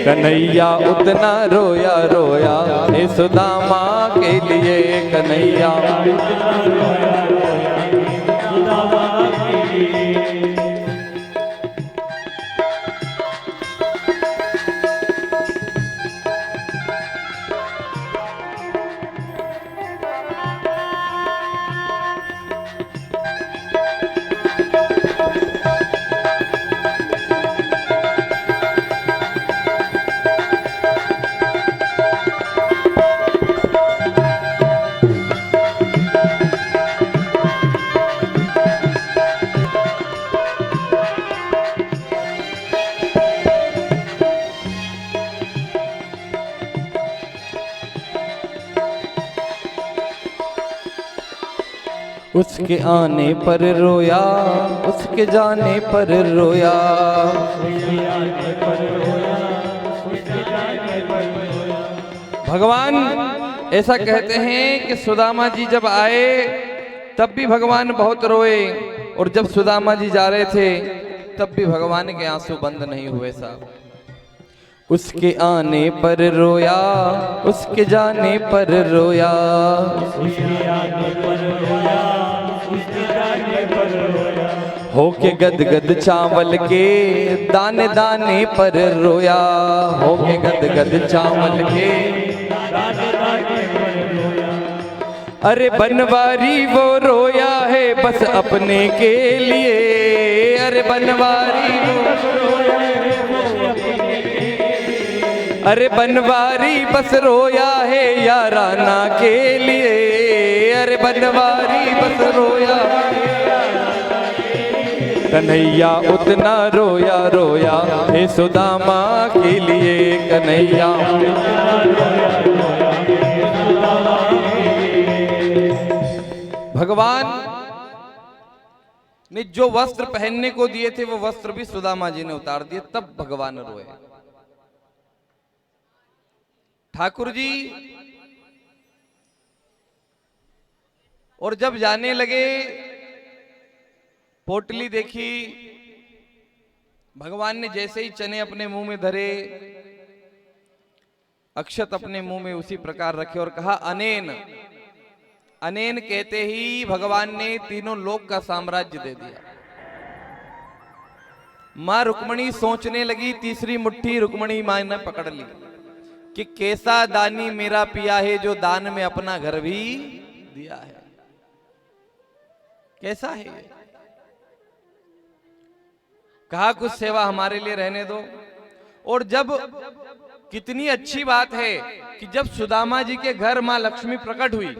कन्हैया उतना रोया रोया हे सुदामा के लिए, कन्हैया उसके आने पर रोया, उसके जाने पर रोया, भगवान ऐसा कहते हैं कि सुदामा जी जब आए तब भी भगवान बहुत रोए, और जब सुदामा जी जा रहे थे तब भी भगवान के आंसू बंद नहीं हुए साहब। उसके आने पर रोया, उसके जाने पर रोया, होके गदगद चावल के दाने दाने पर रोया, होके गदगद चावल के अरे बनवारी वो रोया है बस अपने के लिए, अरे बनवारी अरे बनवारी बस रोया है याराना के लिए, अरे बनवारी बस रोया। कन्हैया उतना रोया रोया हे सुदामा के लिए, कन्हैया भगवान ने जो वस्त्र पहनने को दिए थे वो वस्त्र भी सुदामा जी ने उतार दिए, तब भगवान रोए। ठाकुर जी और जब जाने लगे पोटली देखी, भगवान ने जैसे ही चने अपने मुंह में धरे, अक्षत अपने मुंह में उसी प्रकार रखे और कहा अनेन। अनेन कहते ही भगवान ने तीनों लोक का साम्राज्य दे दिया। मां रुक्मणी सोचने लगी, तीसरी मुट्ठी रुक्मणी मां ने पकड़ ली कि कैसा दानी मेरा पिया है जो दान में अपना घर भी दिया है, कैसा है ये? कहा कुछ सेवा हमारे लिए रहने दो। और जब कितनी अच्छी बात है कि जब सुदामा जी के घर मां लक्ष्मी प्रकट हुई,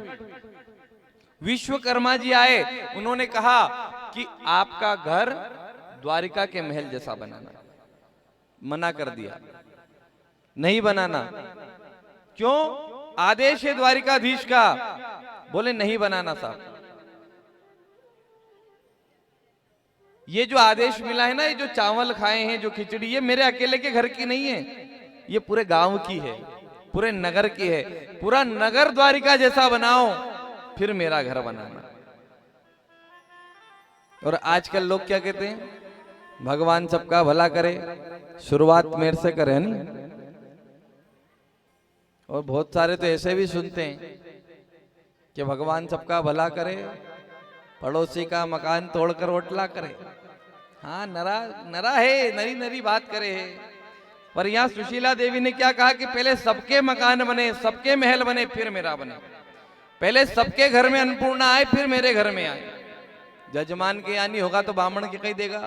विश्वकर्मा जी आए, उन्होंने कहा कि आपका घर द्वारिका के महल जैसा बनाना। मना कर दिया, नहीं बनाना। क्यों? आदेश है द्वारिकाधीश का। बोले नहीं बनाना साहब। ये जो आदेश मिला है ना, ये जो चावल खाए हैं, जो खिचड़ी, ये मेरे अकेले के घर की नहीं है, ये पूरे गांव की है, पूरे नगर की है। पूरा नगर द्वारिका जैसा बनाओ, फिर मेरा घर बनाना। और आजकल लोग क्या कहते हैं, भगवान सबका भला करे, शुरुआत मेरे से करे नहीं। और बहुत सारे तो ऐसे भी सुनते हैं कि भगवान सबका भला करे, पड़ोसी का मकान तोड़कर ओटला करे। हाँ, नरा नरा है, नरी नरी बात करे है। पर यहाँ सुशीला देवी ने क्या कहा कि पहले सबके मकान बने, सबके महल बने, फिर मेरा बने। पहले सबके घर में अन्नपूर्णा आए, फिर मेरे घर में आए। जजमान के यहाँ नहीं होगा तो बामण के कहीं देगा।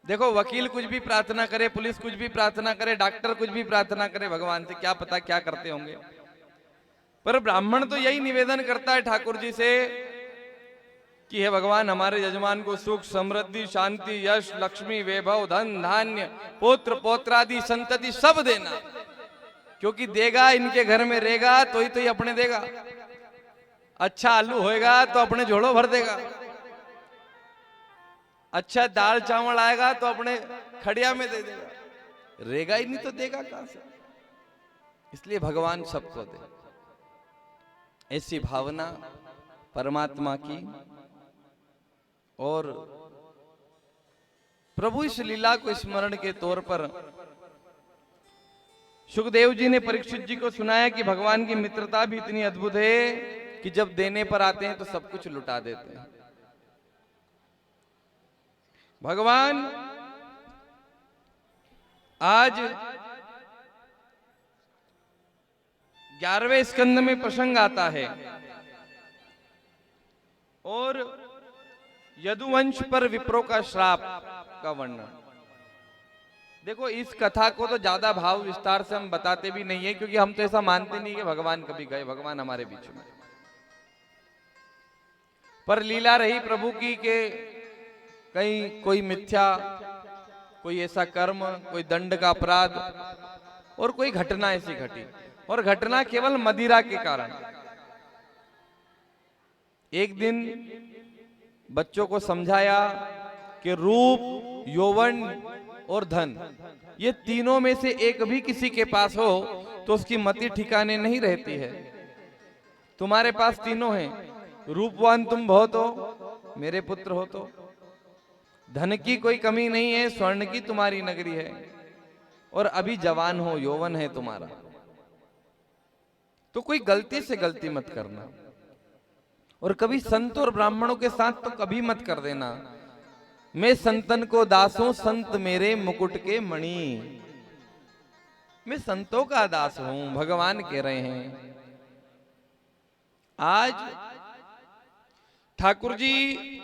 देखो, वकील कुछ भी प्रार्थना करे, पुलिस कुछ भी प्रार्थना करे, डॉक्टर कुछ भी प्रार्थना करे, भगवान से क्या पता क्या करते होंगे। पर ब्राह्मण तो यही निवेदन करता है ठाकुर जी से कि हे भगवान, हमारे यजमान को सुख, समृद्धि, शांति, यश, लक्ष्मी, वैभव, धन धान्य, पुत्र पौत्रादि संतति सब देना, क्योंकि देगा इनके घर में रहेगा तो ही अपने देगा। अच्छा आलू होएगा तो अपने झोड़ो भर देगा, अच्छा दाल चावल आएगा तो अपने खड़िया में दे देगा, रहेगा ही नहीं तो देगा कहां से। इसलिए भगवान सबको दे, ऐसी भावना परमात्मा की। और प्रभु इस लीला को स्मरण के तौर पर सुखदेव जी ने परीक्षित जी को सुनाया कि भगवान की मित्रता भी इतनी अद्भुत है कि जब देने पर आते हैं तो सब कुछ लुटा देते हैं। भगवान आज 11वें स्कंद में प्रसंग आता है और यदुवंश पर विप्रो का श्राप का वर्णन। देखो, इस कथा को तो ज्यादा भाव विस्तार से हम बताते भी नहीं है, क्योंकि हम तो ऐसा मानते नहीं कि भगवान कभी गए, भगवान हमारे बीच में। पर लीला रही प्रभु की कि कहीं कोई मिथ्या, कोई ऐसा कर्म, कोई दंड का अपराध और कोई घटना ऐसी घटी, और घटना केवल मदिरा के कारण। एक दिन बच्चों को समझाया कि रूप, यौवन और धन, ये तीनों में से एक भी किसी के पास हो तो उसकी मति ठिकाने नहीं रहती है। तुम्हारे पास तीनों हैं, रूपवान तुम बहुत हो, मेरे पुत्र हो तो, धन की कोई कमी नहीं है, स्वर्ण की तुम्हारी नगरी है, और अभी जवान हो, यौवन है तुम्हारा, तो कोई गलती से गलती मत करना। और कभी संत और ब्राह्मणों के साथ तो कभी मत कर देना। मैं संतन को दासों, संत मेरे मुकुट के मणि। मैं संतों का दास हूं, भगवान कह रहे हैं। आज ठाकुर जी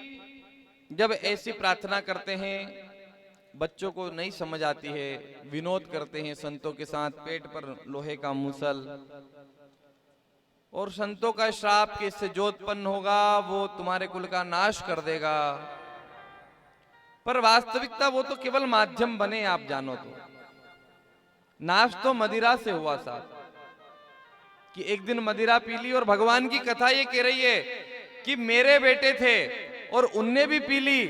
जब ऐसी प्रार्थना करते हैं, बच्चों को नहीं समझ आती है, विनोद करते हैं संतों के साथ, पेट पर लोहे का मूसल, और संतों का श्राप कि इससे जो उत्पन्न होगा वो तुम्हारे कुल का नाश कर देगा। पर वास्तविकता वो तो केवल माध्यम बने, आप जानो तो नाश तो मदिरा से हुआ साहब, कि एक दिन मदिरा पी ली। और भगवान की कथा ये कह रही है कि मेरे बेटे थे और उनने भी पी ली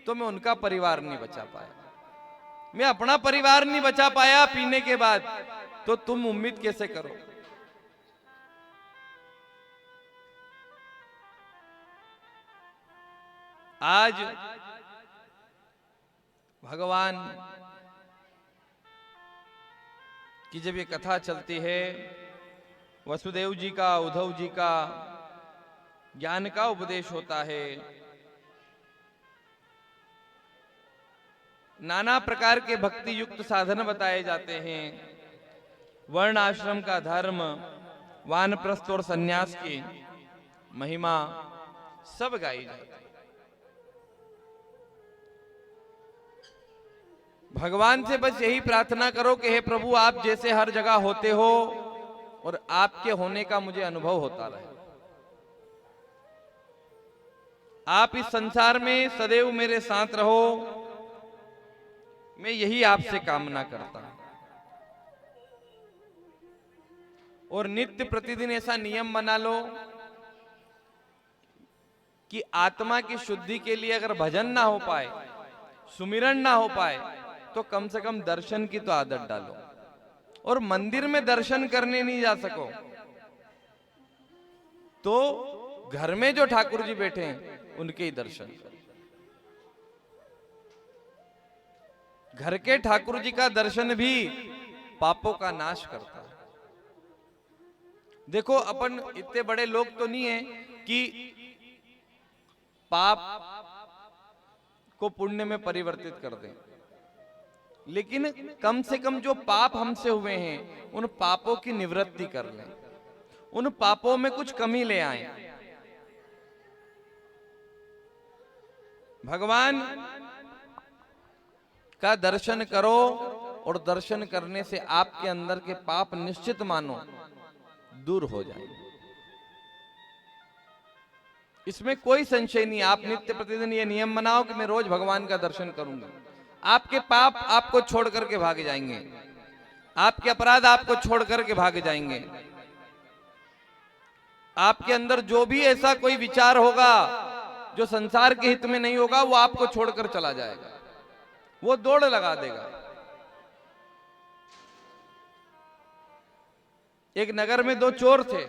तो मैं उनका परिवार नहीं बचा पाया, मैं अपना परिवार नहीं बचा पाया पीने के बाद, तो तुम उम्मीद कैसे करो। आज भगवान की जब ये कथा चलती है, वसुदेव जी का, उद्धव जी का ज्ञान का उपदेश होता है, नाना प्रकार के भक्ति युक्त साधन बताए जाते हैं, वर्ण आश्रम का धर्म, वानप्रस्थ और सन्यास की महिमा सब गाई जाती है। भगवान से बस यही प्रार्थना करो कि हे प्रभु, आप जैसे हर जगह होते हो और आपके होने का मुझे अनुभव होता रहे। आप इस संसार में सदैव मेरे साथ रहो, मैं यही आपसे कामना करता हूं। और नित्य प्रतिदिन ऐसा नियम बना लो कि आत्मा की शुद्धि के लिए अगर भजन ना हो पाए, सुमिरन ना हो पाए, तो कम से कम दर्शन की तो आदत डालो। और मंदिर में दर्शन करने नहीं जा सको तो घर में जो ठाकुर जी बैठे हैं उनके ही दर्शन करो। घर के ठाकुर जी का दर्शन भी पापों का नाश करता है। देखो अपन इतने बड़े लोग तो नहीं है कि पाप को पुण्य में परिवर्तित कर दें, लेकिन कम से कम जो पाप हमसे हुए हैं उन पापों की निवृत्ति कर लें, उन पापों में कुछ कमी ले आए। भगवान का दर्शन करो और दर्शन करने से आपके अंदर के पाप निश्चित मानो दूर हो जाएंगे। इसमें कोई संशय नहीं। आप नित्य प्रतिदिन ये नियम बनाओ कि मैं रोज भगवान का दर्शन करूंगा, आपके पाप आपको छोड़ करके भाग जाएंगे, आपके अपराध आपको छोड़ करके भाग जाएंगे। आपके अंदर जो भी ऐसा कोई विचार होगा जो संसार के हित में नहीं होगा वो आपको छोड़कर चला जाएगा, वो दौड़ लगा देगा। एक नगर में दो चोर थे,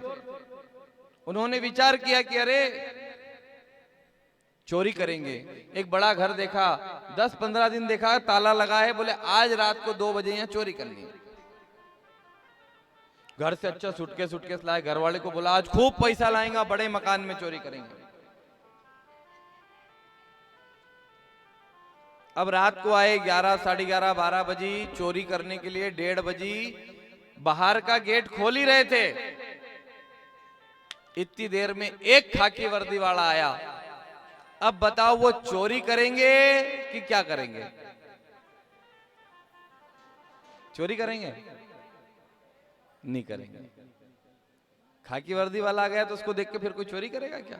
उन्होंने विचार किया कि अरे चोरी करेंगे। एक बड़ा घर देखा, 10-15 दिन देखा ताला लगा है, बोले आज रात को 2 बजे यहां चोरी करनी है। घर से अच्छा सूटकेस लाए, घर वाले को बोला आज खूब पैसा लाएंगा, बड़े मकान में चोरी करेंगे। अब रात को आए 11, 11:30, 12 बजी चोरी करने के लिए। 1:30 बजी बाहर का गेट खोल ही रहे थे, इतनी देर में एक खाकी वर्दी वाला आया। अब बताओ वो चोरी करेंगे कि क्या करेंगे? चोरी करेंगे? नहीं करेंगे। खाकी वर्दी वाला आ गया तो उसको देख के फिर कोई चोरी करेगा क्या?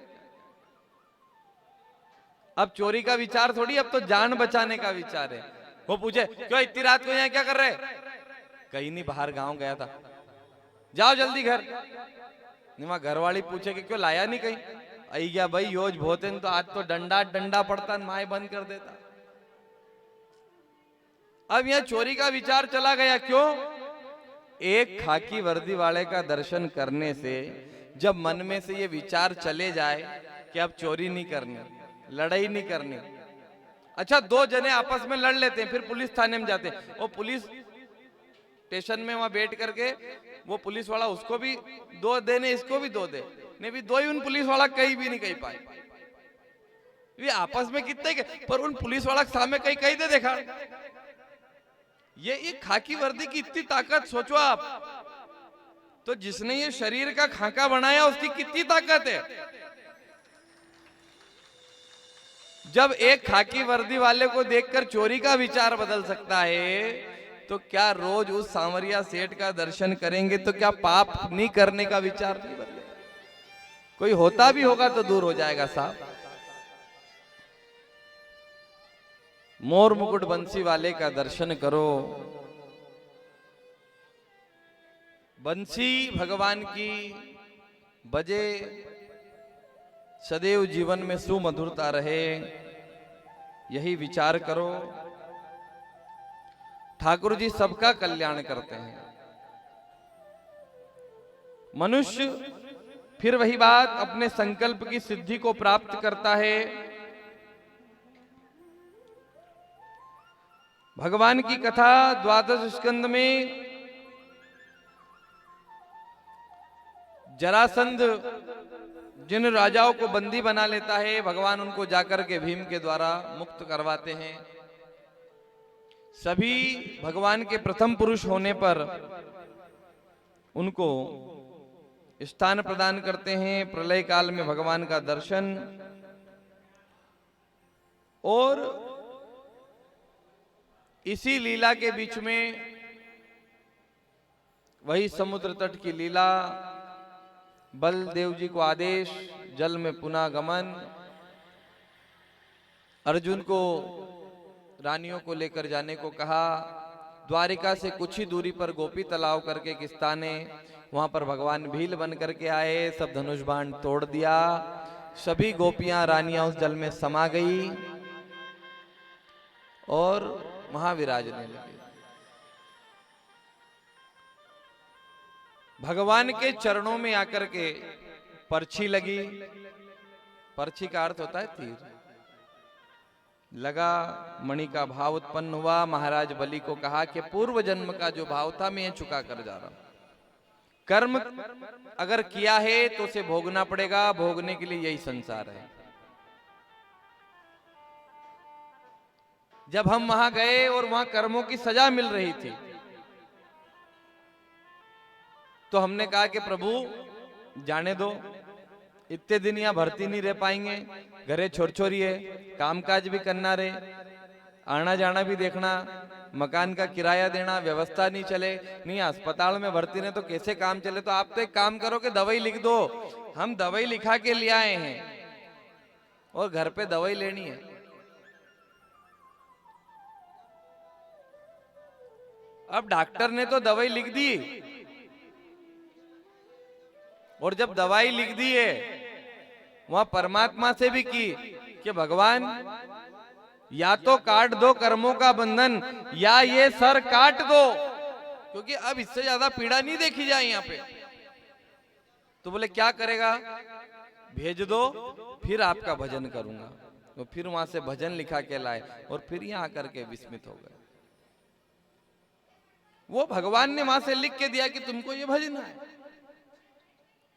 अब चोरी का विचार थोड़ी, अब तो जान बचाने का विचार है। वो पूछे क्यों इतनी रात को यहाँ क्या कर रहे? कहीं नहीं, बाहर गांव गया था। जाओ जल्दी घर। नहीं, घर वाली पूछे कि क्यों लाया नहीं कहीं? आई गया भाई, योज भोते तो आज तो डंडा पड़ता, माए बंद कर देता। अब यहाँ चोरी का विचार चला गया। क्यों? एक खाकी वर्दी वाले का दर्शन करने से जब मन में से ये विचार चले जाए कि अब चोरी नहीं करनी, लड़ाई नहीं करनी। अच्छा, 2 जने आपस में लड़ लेते हैं, फिर पुलिस थाने में जाते हैं। वो पुलिस स्टेशन में वहां बैठ करके वो पुलिस वाला उसको भी 2 देने, इसको भी 2 दे, नहीं भी 2 ही उन पुलिस वाला कहीं भी नहीं कह पाए। ये आपस में कितने के, पर उन पुलिस वाला के सामने कहीं दे देखा। ये खाकी वर्दी की इतनी ताकत सोचो आप। तो जिसने ये शरीर का खाका बनाया उसकी कितनी ताकत है। जब एक खाकी वर्दी वाले को देखकर चोरी का विचार बदल सकता है, तो क्या रोज उस सांवरिया सेठ का दर्शन करेंगे तो क्या पाप नहीं करने का विचार नहीं बदलेगा? कोई होता भी होगा तो दूर हो जाएगा साहब। मोर मुकुट बंसी वाले का दर्शन करो। बंसी भगवान की बजे, सदैव जीवन में सुमधुरता रहे, यही विचार करो। ठाकुर जी सबका कल्याण करते हैं। मनुष्य फिर वही बात अपने संकल्प की सिद्धि को प्राप्त करता है। भगवान की कथा 12 स्कंद में जरासंध जिन राजाओं को बंदी बना लेता है, भगवान उनको जाकर के भीम के द्वारा मुक्त करवाते हैं। सभी भगवान के प्रथम पुरुष होने पर उनको स्थान प्रदान करते हैं। प्रलय काल में भगवान का दर्शन, और इसी लीला के बीच में वही समुद्र तट की लीला, बलदेव जी को आदेश, जल में पुनः गमन, अर्जुन को रानियों को लेकर जाने को कहा। द्वारिका से कुछ ही दूरी पर गोपी तालाब करके एक स्थान है, वहां पर भगवान भील बन करके आए, सब धनुष बाण तोड़ दिया, सभी गोपियां रानियां उस जल में समा गई और महाविराजने लगे। भगवान के चरणों में आकर के परछी लगी, पर्ची का अर्थ होता है तीर। लगा, मणि का भाव उत्पन्न हुआ। महाराज बलि को कहा कि पूर्व जन्म का जो भाव था मैं ये चुका कर जा रहा हूं। कर्म अगर किया है तो उसे भोगना पड़ेगा, भोगने के लिए यही संसार है। जब हम वहां गए और वहां कर्मों की सजा मिल रही थी तो हमने कहा कि प्रभु जाने दो, इतने दिन यहां भर्ती नहीं रह पाएंगे, घरे छोर छोरी है, कामकाज भी करना रे, आना जाना भी देखना, मकान का किराया देना, व्यवस्था नहीं चले, नहीं अस्पताल में भर्ती ने तो कैसे काम चले। तो आप तो एक काम करो कि दवाई लिख दो, हम दवाई लिखा के ले आए हैं और घर पे दवाई लेनी है। अब डॉक्टर ने तो दवाई लिख दी और जब दवाई लिख दी है वहां परमात्मा से भी की कि भगवान या तो काट दो कर्मों का बंधन या ये सर काट दो, क्योंकि अब इससे ज्यादा पीड़ा नहीं देखी जाए यहाँ पे। तो बोले क्या करेगा? भेज दो, फिर आपका भजन करूंगा। तो फिर वहां से भजन लिखा के लाए और फिर यहाँ आकर के विस्मित हो गए। वो भगवान ने वहां से लिख के दिया कि तुमको ये भजना है।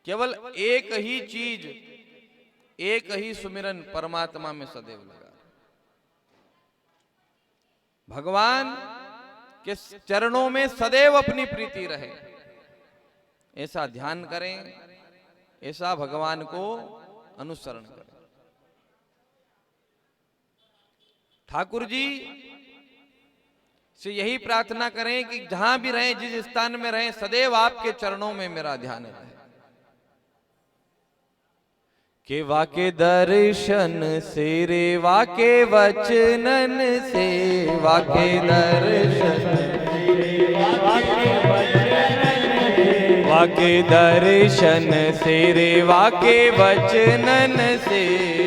केवल एक ही चीज, एक ही सुमिरन परमात्मा में सदैव लगा। भगवान के चरणों में सदैव अपनी प्रीति रहे, ऐसा ध्यान करें, ऐसा भगवान को अनुसरण करें। ठाकुर जी से यही प्रार्थना करें कि जहां भी रहें, जिस स्थान में रहें, सदैव आपके चरणों में मेरा ध्यान रहे। के वाके दर्शन से रे वाके वचनन से, वाके दर्शन वाके दर्शन से रे वाके वचनन से,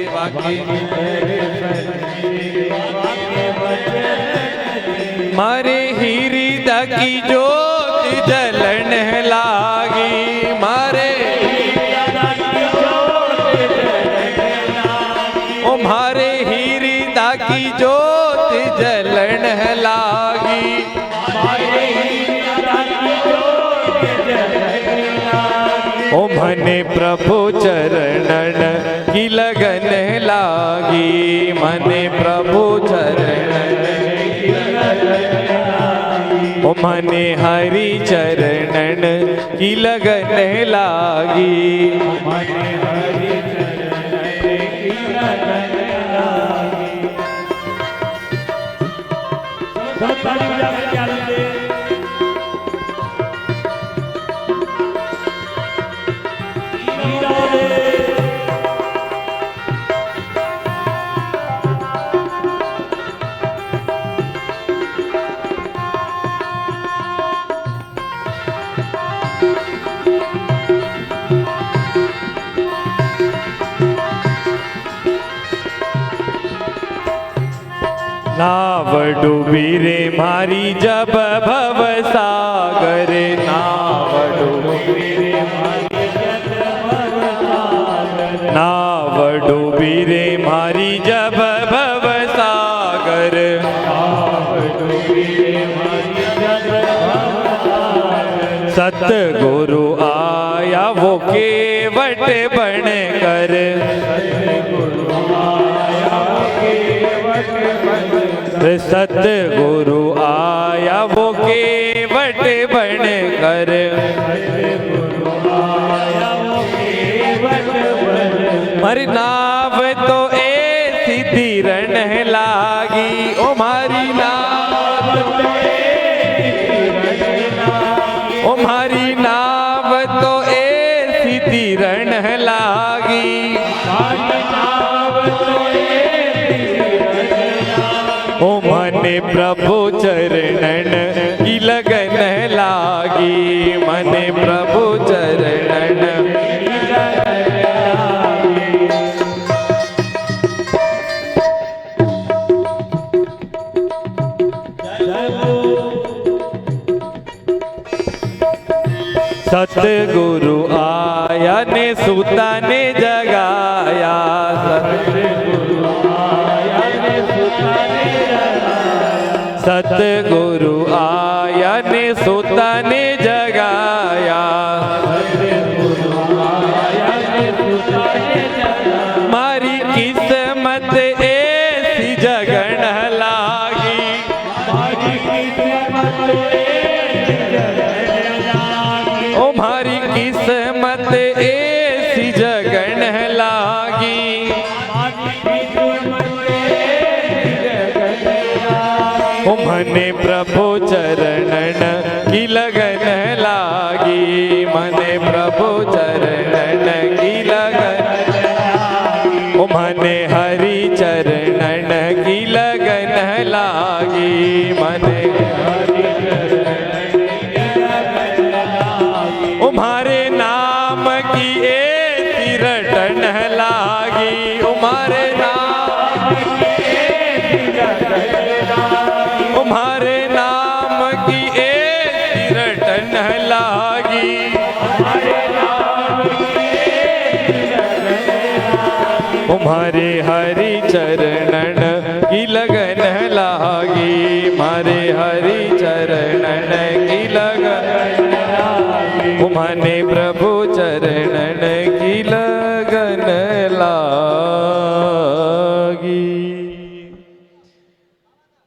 वाके मारे हृदय की ज्योत जलन लागी, मारे मारे हृदय की ज्योत जलन लागी, ओ मने प्रभु चरणन की लगन लागी, मने प्रभु चरणन की लगन लागी, ओ मने हरि चरणन की लगन लागी, मने हरि नाव डूबी रे मारी जब भव सागर, नाव डूबी रे मारी जब भव सागर, नाव डूबी रे मारी जब भव सागर, नाव डूबी रे मारी जब भव सागर, सतगुरु आया वो केवट बन कर, सतगुरु आया वो केवट बन कर, मारी नाव तो ऐसी तीरण लागी, ओ मारी नाव ओ मारी नाव तो ऐसी तीरण लागी, ओ मने प्रभु चरणन की लगन लागी, मने प्रभु चरणन की लगन लागी। सतगुरु आया ने सूता ने जगाया, सतगुरु आया ने सूता ने जगाया, सतगुरु आया ने सूता ने जगाया, सतगुरु आया ने सूता ने जगाया। मारी किस्मत ऐसी जगन लागी, मारी किस्मत ऐसी जगन लागी, ओ मारी किस्मत ऐसी जगन लागी, ओ मने प्रभु चरणन की लगन लागी, मने प्रभु चरणन की लगन, ओ मने हरि चरणन की लगन लागी, मने हरि चरणन की लगन लागी, ओ मारे नाम की ऐसी रटन लागी, ओ मारे नाम की ऐसी रटन लागी, ओ मारे नाम की ऐसी रटन लागी, मारे नाम की ऐसी रटन लागी, ओ मारे हरि चरणन की लगन लागी, मारे हरि चरणन की लगन लागी, ओ मने प्रभु चरणन की लगन लागी।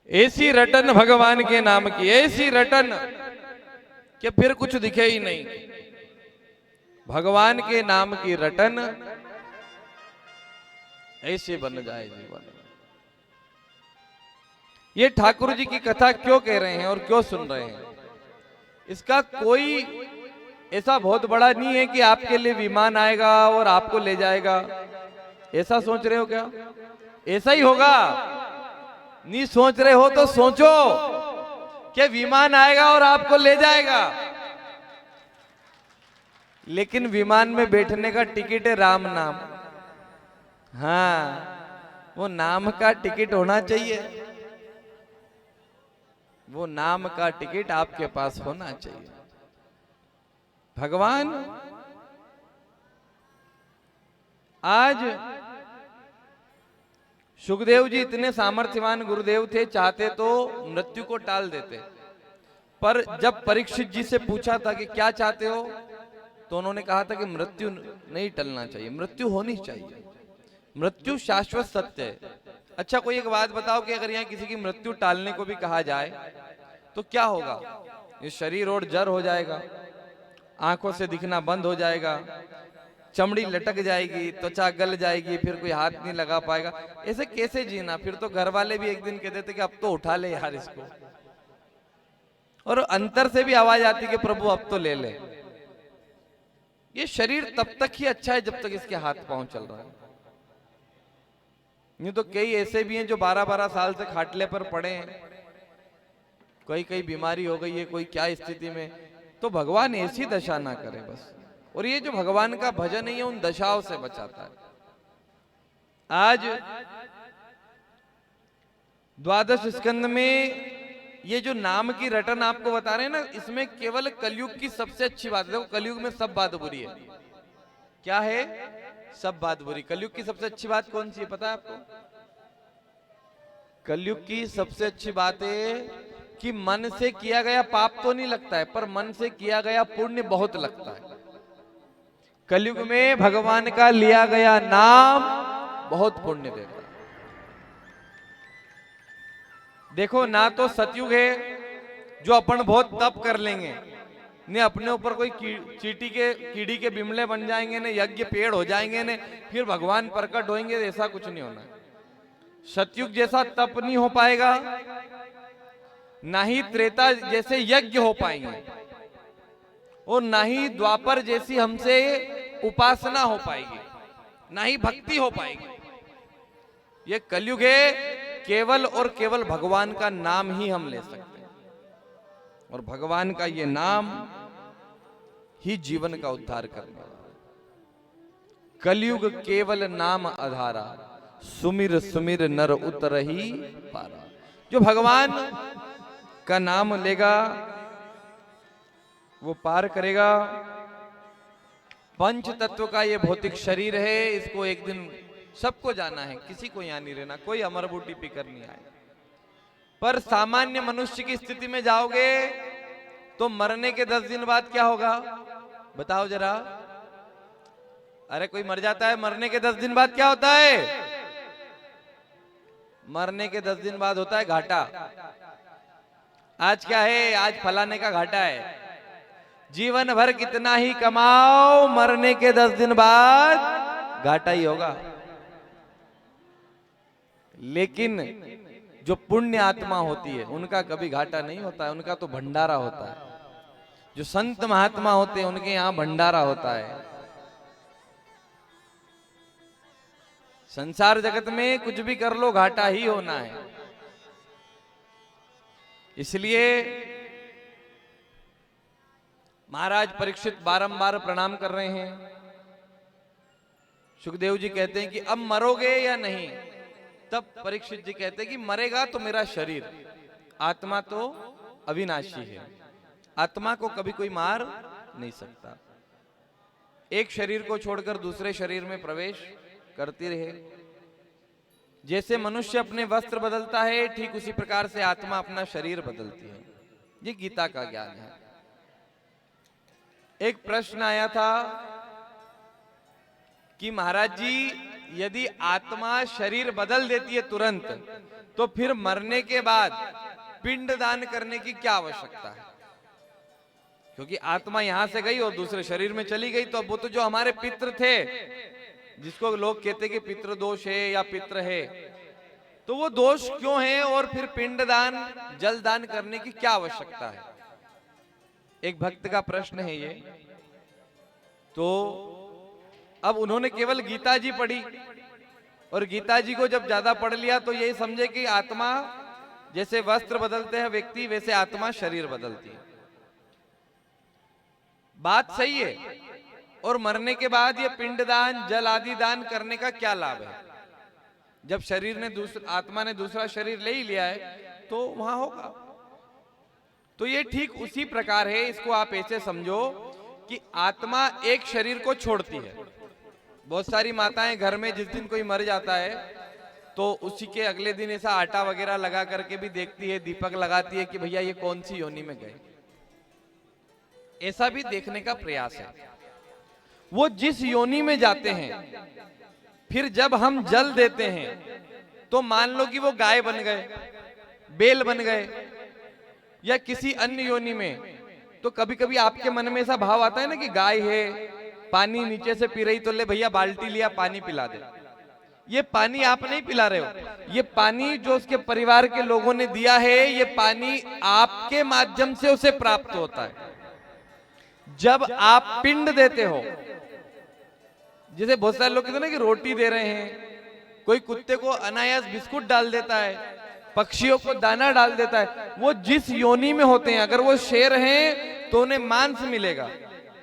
ऐसी रटन भगवान के नाम की, ऐसी रटन कि फिर कुछ दिखे ही नहीं। भगवान के नाम की रटन ऐसे बन जाए जीवन में। ये ठाकुर जी की कथा क्यों कह रहे हैं और क्यों सुन रहे हैं, इसका कोई ऐसा बहुत बड़ा नहीं है कि आपके लिए विमान आएगा और आपको ले जाएगा, ऐसा सोच रहे हो क्या? ऐसा ही होगा। नहीं सोच रहे हो तो सोचो कि विमान आएगा और आपको ले जाएगा, लेकिन विमान में बैठने का टिकट है राम नाम। हाँ, वो नाम का टिकट होना चाहिए, वो नाम का टिकट आपके पास होना चाहिए। भगवान आज सुखदेव जी इतने सामर्थ्यवान गुरुदेव थे, चाहते तो मृत्यु को टाल देते, पर जब परीक्षित जी से पूछा था कि क्या चाहते हो, तो उन्होंने कहा था कि मृत्यु नहीं टलना चाहिए, मृत्यु होनी चाहिए, मृत्यु शाश्वत सत्य है। अच्छा कोई एक बात बताओ कि अगर यहाँ किसी की मृत्यु टालने को भी कहा जाए तो क्या होगा? ये शरीर और जड़ हो जाएगा, आंखों से दिखना बंद हो जाएगा, चमड़ी लटक जाएगी, त्वचा गल जाएगी, फिर कोई हाथ नहीं लगा पाएगा। ऐसे कैसे जीना? फिर तो घर वाले भी एक दिन कहते थे कि अब तो उठा ले यार इसको, और अंतर से भी आवाज आती कि प्रभु अब तो ले ले। ये शरीर तब तक ही अच्छा है जब तक इसके हाथ पांव चल रहा है। नहीं तो कई ऐसे भी हैं जो 12-12 साल से खाटले पर पड़े हैं, कोई कई बीमारी हो गई है, कोई क्या स्थिति में। तो भगवान ऐसी दशा ना करे बस। और ये जो भगवान का भजन है ये उन दशाओं से बचाता है। आज द्वादश स्कंद में ये जो नाम की रटन आपको बता रहे हैं ना, इसमें केवल कलयुग की सबसे अच्छी बात है। देखो कलयुग में सब बात बुरी है। क्या है? सब बात बुरी। कलयुग की सबसे अच्छी बात कौन सी है पता है आपको? कलयुग की सबसे अच्छी बात है कि मन से किया गया पाप तो नहीं लगता है, पर मन से किया गया पुण्य बहुत लगता है। कलयुग में भगवान का लिया गया नाम बहुत पुण्य देता है। देखो ना तो सतयुग है जो अपन बहुत तप कर लेंगे, ने अपने ऊपर कोई कीड़ी के बिमले बन जाएंगे, ने यज्ञ पेड़ हो जाएंगे, ने फिर भगवान प्रकट होंगे, ऐसा कुछ नहीं होना है। सतयुग जैसा तप नहीं हो पाएगा, ना ही त्रेता जैसे यज्ञ हो पाएंगे, और ना ही द्वापर जैसी हमसे उपासना हो पाएगी, ना ही भक्ति हो पाएगी। ये कलयुग है, केवल और केवल भगवान का नाम ही हम ले सकते हैं, और भगवान का ये नाम ही जीवन का उद्धार करने वाला है। कलयुग केवल नाम आधारा, सुमिर सुमिर नर उतरही पारा। जो भगवान का नाम लेगा वो पार करेगा। पंच तत्व का ये भौतिक शरीर है, इसको एक दिन सबको जाना है, किसी को यहां नहीं रहना, कोई अमर बूटी पीकर नहीं आए। पर सामान्य मनुष्य की स्थिति में जाओगे तो मरने के 10 दिन बाद क्या होगा बताओ जरा। अरे कोई मर जाता है, मरने के 10 दिन बाद क्या होता है? मरने के 10 दिन बाद होता है घाटा। आज क्या है? आज फलाने का घाटा है। जीवन भर कितना ही कमाओ, मरने के 10 दिन बाद घाटा ही होगा। लेकिन जो पुण्य आत्मा होती है उनका कभी घाटा नहीं होता है, उनका तो भंडारा होता है। जो संत महात्मा होते हैं उनके यहां भंडारा होता है। संसार जगत में कुछ भी कर लो घाटा ही होना है। इसलिए महाराज परीक्षित बारंबार प्रणाम कर रहे हैं। सुखदेव जी कहते हैं कि अब मरोगे या नहीं? तब परीक्षित जी कहते हैं कि मरेगा तो मेरा शरीर, आत्मा तो अविनाशी है, आत्मा को कभी कोई मार नहीं सकता। एक शरीर को छोड़कर दूसरे शरीर में प्रवेश करती रहे। जैसे मनुष्य अपने वस्त्र बदलता है, ठीक उसी प्रकार से आत्मा अपना शरीर बदलती है। ये गीता का ज्ञान है। एक प्रश्न आया था कि महाराज जी यदि आत्मा शरीर बदल देती है तुरंत, तो फिर मरने के बाद पिंड दान करने की क्या आवश्यकता है? क्योंकि आत्मा यहां से गई और दूसरे शरीर में चली गई, तो अब वो तो जो हमारे पितृ थे, जिसको लोग कहते कि पितृ दोष है या पितृ है, तो वो दोष क्यों है और फिर पिंड दान जल दान करने की क्या आवश्यकता है? एक भक्त का प्रश्न है ये। तो अब उन्होंने केवल गीता जी पढ़ी, और गीता जी को जब ज्यादा पढ़ लिया तो यही समझे कि आत्मा जैसे वस्त्र बदलते हैं व्यक्ति, वैसे आत्मा शरीर बदलती है। बात सही है। और मरने के बाद ये पिंडदान जल आदि दान करने का क्या लाभ है? जब शरीर ने आत्मा ने दूसरा शरीर ले ही लिया है तो वहां होगा। तो ये ठीक उसी प्रकार है। इसको आप ऐसे समझो कि आत्मा एक शरीर को छोड़ती है। बहुत सारी माताएं घर में जिस दिन कोई मर जाता है तो उसी के अगले दिन ऐसा आटा वगैरह लगा करके भी देखती है, दीपक लगाती है कि भैया ये कौन सी योनि में गए। ऐसा भी देखने का प्रयास है। वो जिस योनि में जाते हैं, फिर जब हम जल देते हैं तो मान लो कि वो गाय बन गए, बैल बन गए या किसी अन्य योनि में, तो कभी कभी आपके मन में ऐसा भाव आता है ना कि गाय है, पानी नीचे से पी रही, तो ले भैया बाल्टी लिया पानी पिला दे। ये पानी आप नहीं पिला रहे हो, ये पानी जो उसके परिवार के लोगों ने दिया है, ये पानी आपके माध्यम से उसे प्राप्त होता है। जब आप पिंड देते हो, जैसे बहुत सारे लोग कहते हैं ना कि रोटी दे रहे हैं, कोई कुत्ते को अनायास बिस्कुट डाल देता है, पक्षियों को दाना डाल देता है। वो जिस योनि में होते हैं, अगर वो शेर हैं तो उन्हें मांस मिलेगा,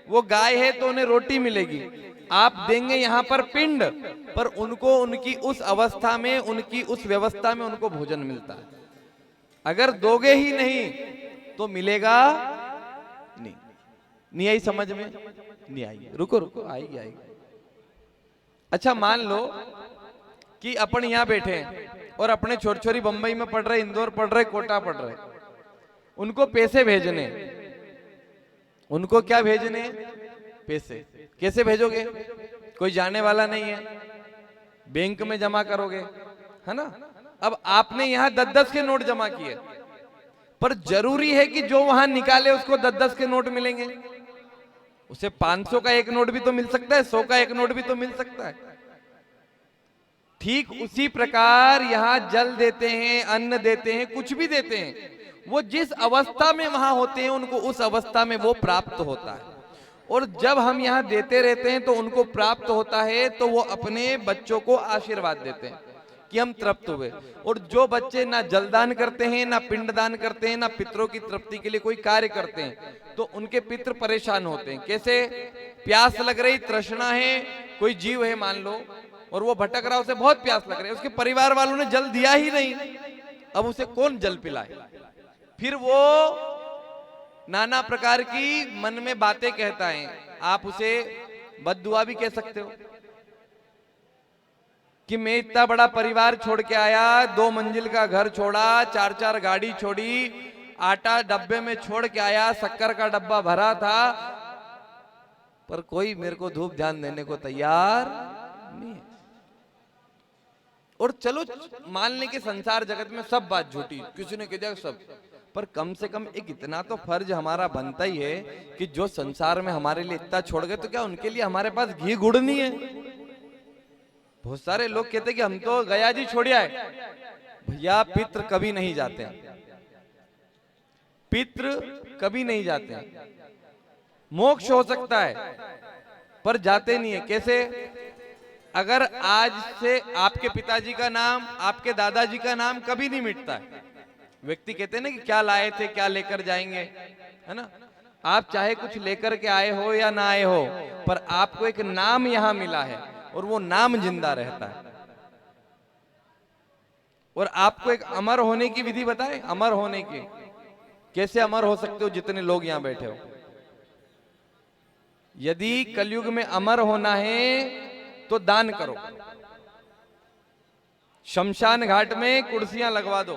वो गाय है तो उन्हें रोटी मिलेगी। आप देंगे यहाँ पर पिंड, पर उनको उनकी उस अवस्था में, उनकी उस व्यवस्था में उनको भोजन मिलता है। अगर दोगे ही नहीं तो मिलेगा नहीं। नहीं आई समझ में? नहीं आई? रुको रुको, आएगी आएगी। अच्छा मान लो कि अपन यहाँ बैठे हैं और अपने छोर छोरी बंबई में पढ़ रहे, इंदौर पढ़ रहे, कोटा पढ़ रहे, उनको पैसे भेजने। उनको क्या भेजने? पैसे। कैसे भेजोगे? कोई जाने वाला नहीं है, बैंक में जमा करोगे, है ना? अब आपने यहाँ 10-10 के नोट जमा किए, पर जरूरी है कि जो वहां निकाले उसको 10-10 के नोट मिलेंगे? उसे 500 का एक नोट भी तो मिल सकता है, 100 का एक नोट भी तो मिल सकता है। ठीक उसी प्रकार यहाँ जल देते हैं, अन्न देते हैं, कुछ भी देते हैं, वो जिस अवस्था में वहां होते हैं उनको उस अवस्था में वो प्राप्त होता है। और जब हम यहाँ देते रहते हैं तो उनको प्राप्त होता है, तो वो अपने बच्चों को आशीर्वाद देते हैं कि हम तृप्त हुए। और जो बच्चे ना जलदान करते हैं, ना पिंडदान करते हैं, ना पितरों की तृप्ति के लिए कोई कार्य करते हैं, तो उनके पितृ परेशान होते हैं। कैसे? प्यास लग रही, तृष्णा है, कोई जीव है मान लो, और वो भटक रहा, उसे बहुत प्यास लग रही है, उसके परिवार वालों ने जल दिया ही नहीं, अब उसे कौन जल पिलाए? फिर वो नाना प्रकार की मन में बातें कहता है, आप उसे बद्दुआ भी कह सकते हो कि मैं इतना बड़ा परिवार छोड़ के आया, 2 मंजिल का घर छोड़ा, 4-4 गाड़ी छोड़ी, आटा डब्बे में छोड़ के आया, शक्कर का डब्बा भरा था, पर कोई मेरे को धूप ध्यान देने को तैयार नहीं है। और चलो मान लें कि संसार जगत में सब बात झूठी, किसी ने कह दिया सब, पर कम से कम एक इतना तो फर्ज हमारा बनता ही है कि जो संसार में हमारे लिए इतना छोड़ गए, तो क्या उनके लिए हमारे पास घी गुड़ नहीं है? बहुत सारे लोग कहते कि हम तो गया जी छोड़ आए। भैया पितृ कभी नहीं जाते हैं, पितृ कभी नहीं जाते हैं। मोक्ष हो सकता है पर जाते नहीं है। कैसे? अगर आज से आपके पिताजी का नाम, आपके दादाजी का नाम कभी नहीं मिटता है। व्यक्ति कहते हैं ना कि क्या लाए थे, क्या लेकर जाएंगे, है ना? आप चाहे कुछ लेकर के आए हो या ना आए हो, पर आपको एक नाम यहां मिला है और वो नाम जिंदा रहता है। और आपको एक अमर होने की विधि बताएं, अमर होने की। कैसे अमर हो सकते हो जितने लोग यहां बैठे हो? यदि कलयुग में अमर होना है तो दान करो, शमशान घाट में कुर्सियां लगवा दो,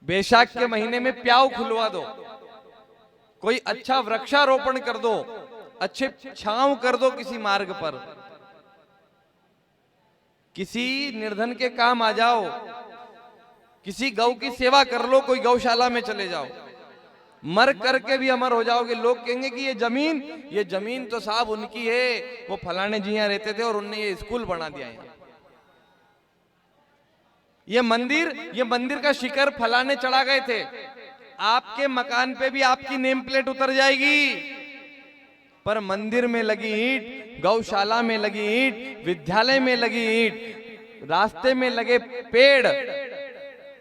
बैसाख के महीने में प्याऊ खुलवा दो, कोई अच्छा वृक्षारोपण कर दो, अच्छे छांव कर दो किसी मार्ग पर, किसी निर्धन के काम आ जाओ, किसी गौ की सेवा कर लो, कोई गौशाला में चले जाओ, मर करके भी अमर हो जाओगे। लोग कहेंगे कि ये जमीन तो साहब उनकी है, वो फलाने जी यहाँ रहते थे और उनने ये स्कूल बना दिया है। ये मंदिर का शिखर फलाने चढ़ा गए थे। आपके मकान पे भी आपकी नेम प्लेट उतर जाएगी, पर मंदिर में लगी ईंट, गौशाला में लगी ईंट, विद्यालय में लगी ईंट, रास्ते में लगे पेड़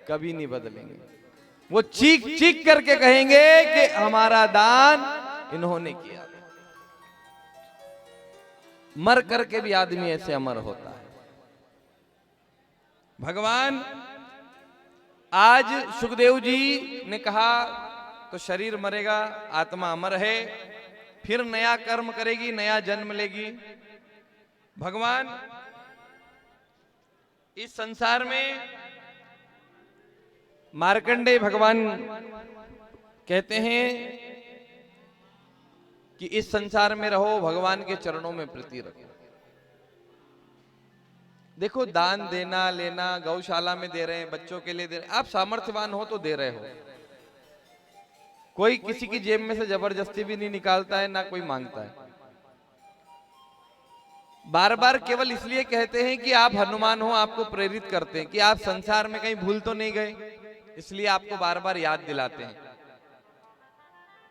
कभी नहीं बदलेंगे। वो चीख चीख करके कहेंगे कि हमारा दान इन्होंने किया। मर करके भी आदमी ऐसे अमर होता है। भगवान आज सुखदेव जी ने कहा तो शरीर मरेगा, आत्मा अमर है, फिर नया कर्म करेगी, नया जन्म लेगी। भगवान इस संसार में, मार्कंडेय भगवान कहते हैं कि इस संसार में रहो, भगवान के चरणों में प्रीति रखो। देखो, दान देना लेना, गौशाला में दे रहे हैं, बच्चों के लिए दे रहे हैं, आप सामर्थ्यवान हो तो दे रहे हो। कोई किसी की जेब में से जबरदस्ती भी नहीं निकालता है, ना कोई मांगता है। बार बार केवल इसलिए कहते हैं कि आप हनुमान हो, आपको प्रेरित करते हैं कि आप संसार में कहीं भूल तो नहीं गए, इसलिए आपको बार बार याद दिलाते हैं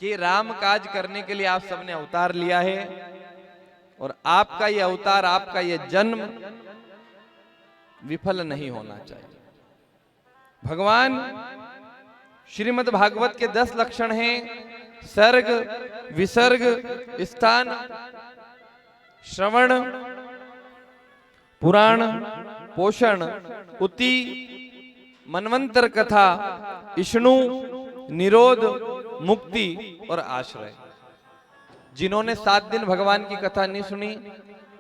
कि राम काज करने के लिए आप सबने अवतार लिया है और आपका ये अवतार, आपका ये जन्म विफल नहीं होना चाहिए। भगवान श्रीमद् भागवत के 10 लक्षण हैं: सर्ग, विसर्ग, स्थान, श्रवण, पुराण, पोषण, उति, मनवंतर कथा, इष्णु, निरोध, मुक्ति और आश्रय। जिन्होंने 7 दिन भगवान की कथा नहीं सुनी,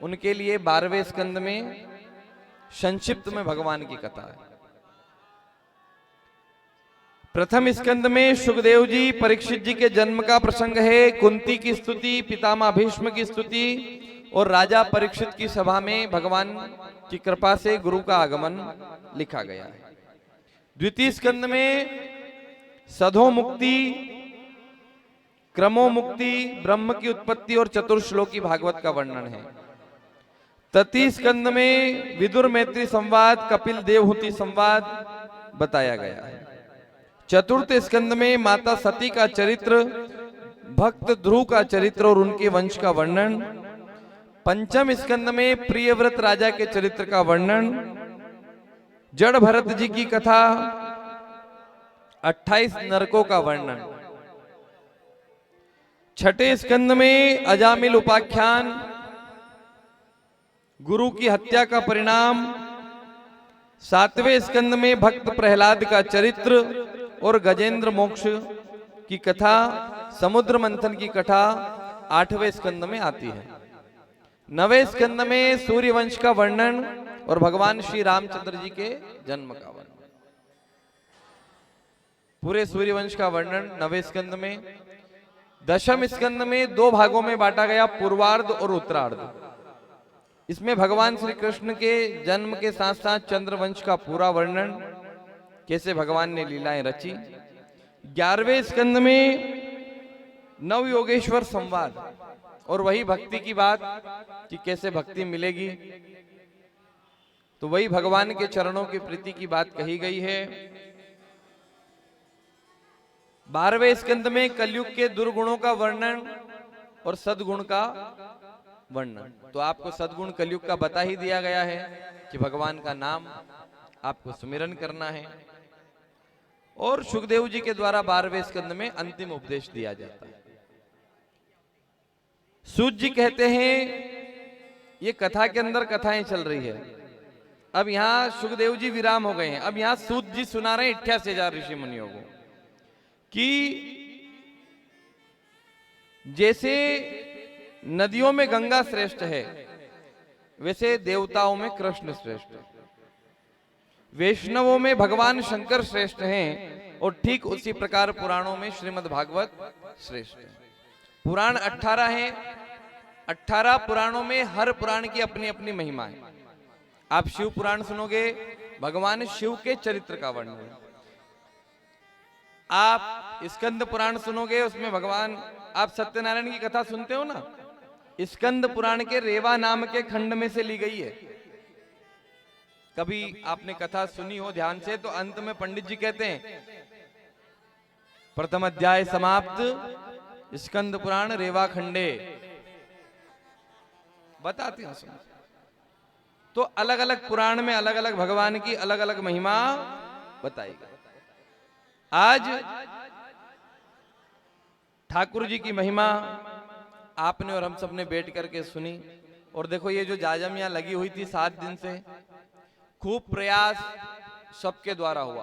उनके लिए 12वें स्कंद में संक्षिप्त में भगवान की कथा है। प्रथम स्कंद में सुखदेव जी, परीक्षित जी के जन्म का प्रसंग है, कुंती की स्तुति, पितामह भीष्म की स्तुति और राजा परीक्षित की सभा में भगवान की कृपा से गुरु का आगमन लिखा गया है। द्वितीय स्कंद में सधो मुक्ति, क्रमो मुक्ति, ब्रह्म की उत्पत्ति और चतुर्श्लोकी भागवत का वर्णन है। तृतीय स्कंद में विदुर मैत्री संवाद, कपिल देवहूति संवाद बताया गया है। चतुर्थ स्कंद में माता सती का चरित्र, भक्त ध्रुव का चरित्र और उनके वंश का वर्णन। पंचम स्कंद में प्रियव्रत राजा के चरित्र का वर्णन, जड़ भरत जी की कथा, 28 नरकों का वर्णन। छठे स्कंद में अजामिल उपाख्यान, गुरु की हत्या का परिणाम। 7वें स्कंद में भक्त प्रहलाद का चरित्र और गजेंद्र मोक्ष की कथा, समुद्र मंथन की कथा 8वें स्कंद में आती है। 9वें स्कंद में सूर्य वंश का वर्णन और भगवान श्री रामचंद्र जी के जन्म का वर्णन। पूरे सूर्य वंश का वर्णन 9वें स्कंद में। 10वें स्कंद में 2 भागों में बांटा गया, पूर्वार्ध और उत्तरार्ध। इसमें भगवान श्री कृष्ण के जन्म के साथ साथ चंद्रवंश का पूरा वर्णन, कैसे भगवान ने लीलाएं रची। 11वें स्कंद में नव योगेश्वर संवाद और वही भक्ति की बात कि कैसे भक्ति मिलेगी, तो वही भगवान के चरणों की प्रीति की बात कही गई है। 12वें स्कंद में कलयुग के दुर्गुणों का वर्णन और सद्गुण का वर्णन। तो आपको सद्गुण कलयुग का बता ही दिया गया है कि भगवान का नाम आपको सुमिरन करना है। और सुखदेव जी के द्वारा 12वें स्कंद में अंतिम उपदेश दिया जाता है। सूत जी कहते हैं ये कथा के अंदर कथाएं चल रही है। अब यहां सुखदेव जी विराम हो गए हैं। अब यहां सूत जी सुना रहे हैं 88,000 ऋषि मुनियों को कि जैसे नदियों में गंगा श्रेष्ठ है, वैसे देवताओं में कृष्ण श्रेष्ठ है, वैष्णवों में भगवान शंकर श्रेष्ठ हैं, और ठीक उसी प्रकार पुराणों में श्रीमद् भागवत श्रेष्ठ है। पुराण 18 हैं। 18 पुराणों में हर पुराण की अपनी अपनी महिमा है। आप शिव पुराण सुनोगे, भगवान शिव के चरित्र का वर्णन है। आप स्कंद पुराण सुनोगे, उसमें भगवान, आप सत्यनारायण की कथा सुनते हो ना, स्कंद पुराण के रेवा नाम के खंड में से ली गई है। कभी आपने कथा सुनी हो ध्यान से, तो अंत में पंडित जी कहते हैं प्रथम अध्याय समाप्त स्कंद पुराण रेवा खंडे, बताते हैं सुन। तो अलग अलग पुराण में अलग अलग भगवान की अलग अलग महिमा बताई गई। आज ठाकुर जी की महिमा आपने और हम सब ने बैठ करके सुनी। और देखो ये जो जाजम यहां लगी हुई थी 7 दिन से, खूब प्रयास सबके द्वारा हुआ,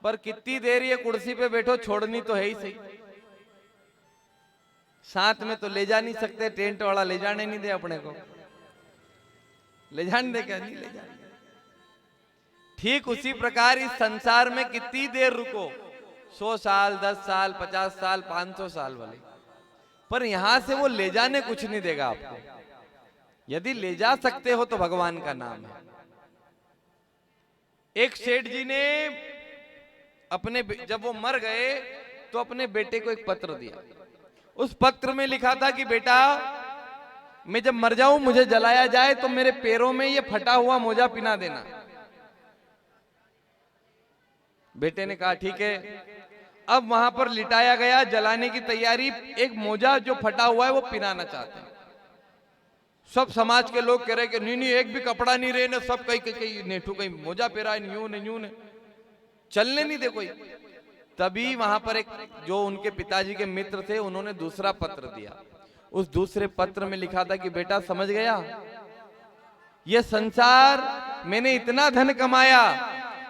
पर कितनी देर ये कुर्सी पे बैठो, छोड़नी तो है ही सही। साथ में तो ले जा नहीं सकते, टेंट वाला ले जाने नहीं दे अपने को, ले जाने दे क्या, नहीं ले जाने। ठीक उसी प्रकार इस संसार में कितनी देर रुको, 100 साल, 10 साल, 50 साल, 500 साल वाले, पर यहां से वो ले जाने कुछ नहीं देगा आपको। यदि ले जा सकते हो तो भगवान का नाम है। एक सेठ जी ने अपने, जब वो मर गए तो अपने बेटे को एक पत्र दिया। उस पत्र में लिखा था कि बेटा, मैं जब मर जाऊं, मुझे जलाया जाए तो मेरे पैरों में ये फटा हुआ मोजा पिना देना। बेटे ने कहा ठीक है। अब वहां पर लिटाया गया, जलाने की तैयारी। एक मोजा जो फटा हुआ है वो पिनाना चाहते हैं। सब समाज के लोग कह रहे कि नहीं नहीं, एक भी कपड़ा नहीं रहे, सब कहीं नेठू कहीं मोजा पेरा है, न्यू ने चलने नहीं दे कोई। तभी वहां पर एक जो उनके पिताजी के मित्र थे, उन्होंने दूसरा पत्र दिया। उस दूसरे पत्र में लिखा था कि बेटा समझ गया, ये संसार मैंने इतना धन कमाया,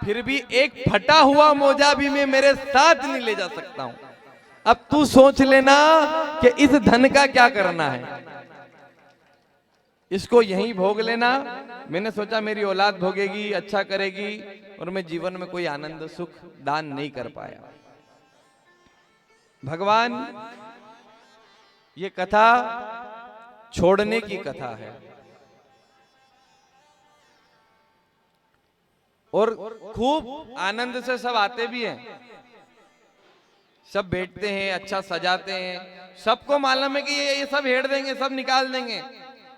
फिर भी एक फटा हुआ मोजा भी मैं मेरे साथ नहीं ले जा सकता हूं। अब तू सोच लेना कि इस धन का क्या करना है, इसको यहीं भोग लेना। मैंने सोचा मेरी औलाद भोगेगी, अच्छा करेगी, और मैं जीवन में कोई आनंद सुख दान नहीं कर पाया। भगवान, ये कथा छोड़ने की कथा है, और खूब आनंद से सब आते भी हैं, सब बैठते हैं, अच्छा सजाते हैं। सबको मालूम है कि ये सब हेड़ देंगे, सब निकाल देंगे,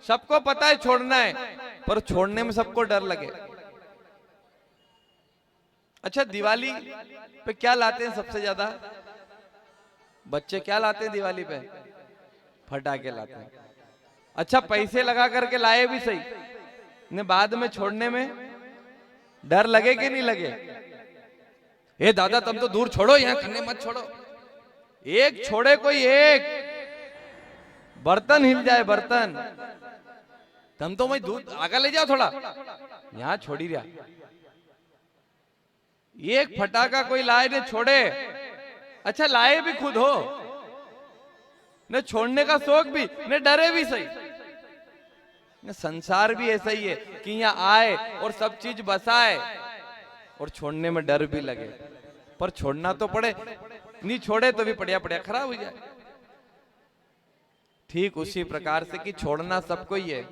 सबको पता है छोड़ना है, पर छोड़ने में सबको डर लगे। अच्छा, दिवाली पे क्या लाते हैं सबसे ज्यादा? बच्चे क्या लाते हैं दिवाली पे? फटाके लाते हैं। अच्छा, पैसे लगा करके लाए भी सही, ने बाद में छोड़ने में डर लगे कि नहीं लगे? ए दादा तुम तो दूर छोड़ो, यहां खन्ने मत छोड़ो। एक छोड़े कोई, एक बर्तन हिल जाए, बर्तन, तुम तो वही दूर आगे ले जाओ थोड़ा, यहां छोड़ी रहा। एक फटाका कोई लाए ने छोड़े अच्छा लाए भी खुद हो, न छोड़ने का शौक भी, न डरे भी सही। न संसार भी ऐसा ही है कि यहाँ आए और सब चीज बसाए और छोड़ने में डर भी लगे, पर छोड़ना तो पड़े, नहीं छोड़े तो भी पड़िया पड़िया खराब हो जाए। ठीक उसी प्रकार से कि छोड़ना सबको ही है,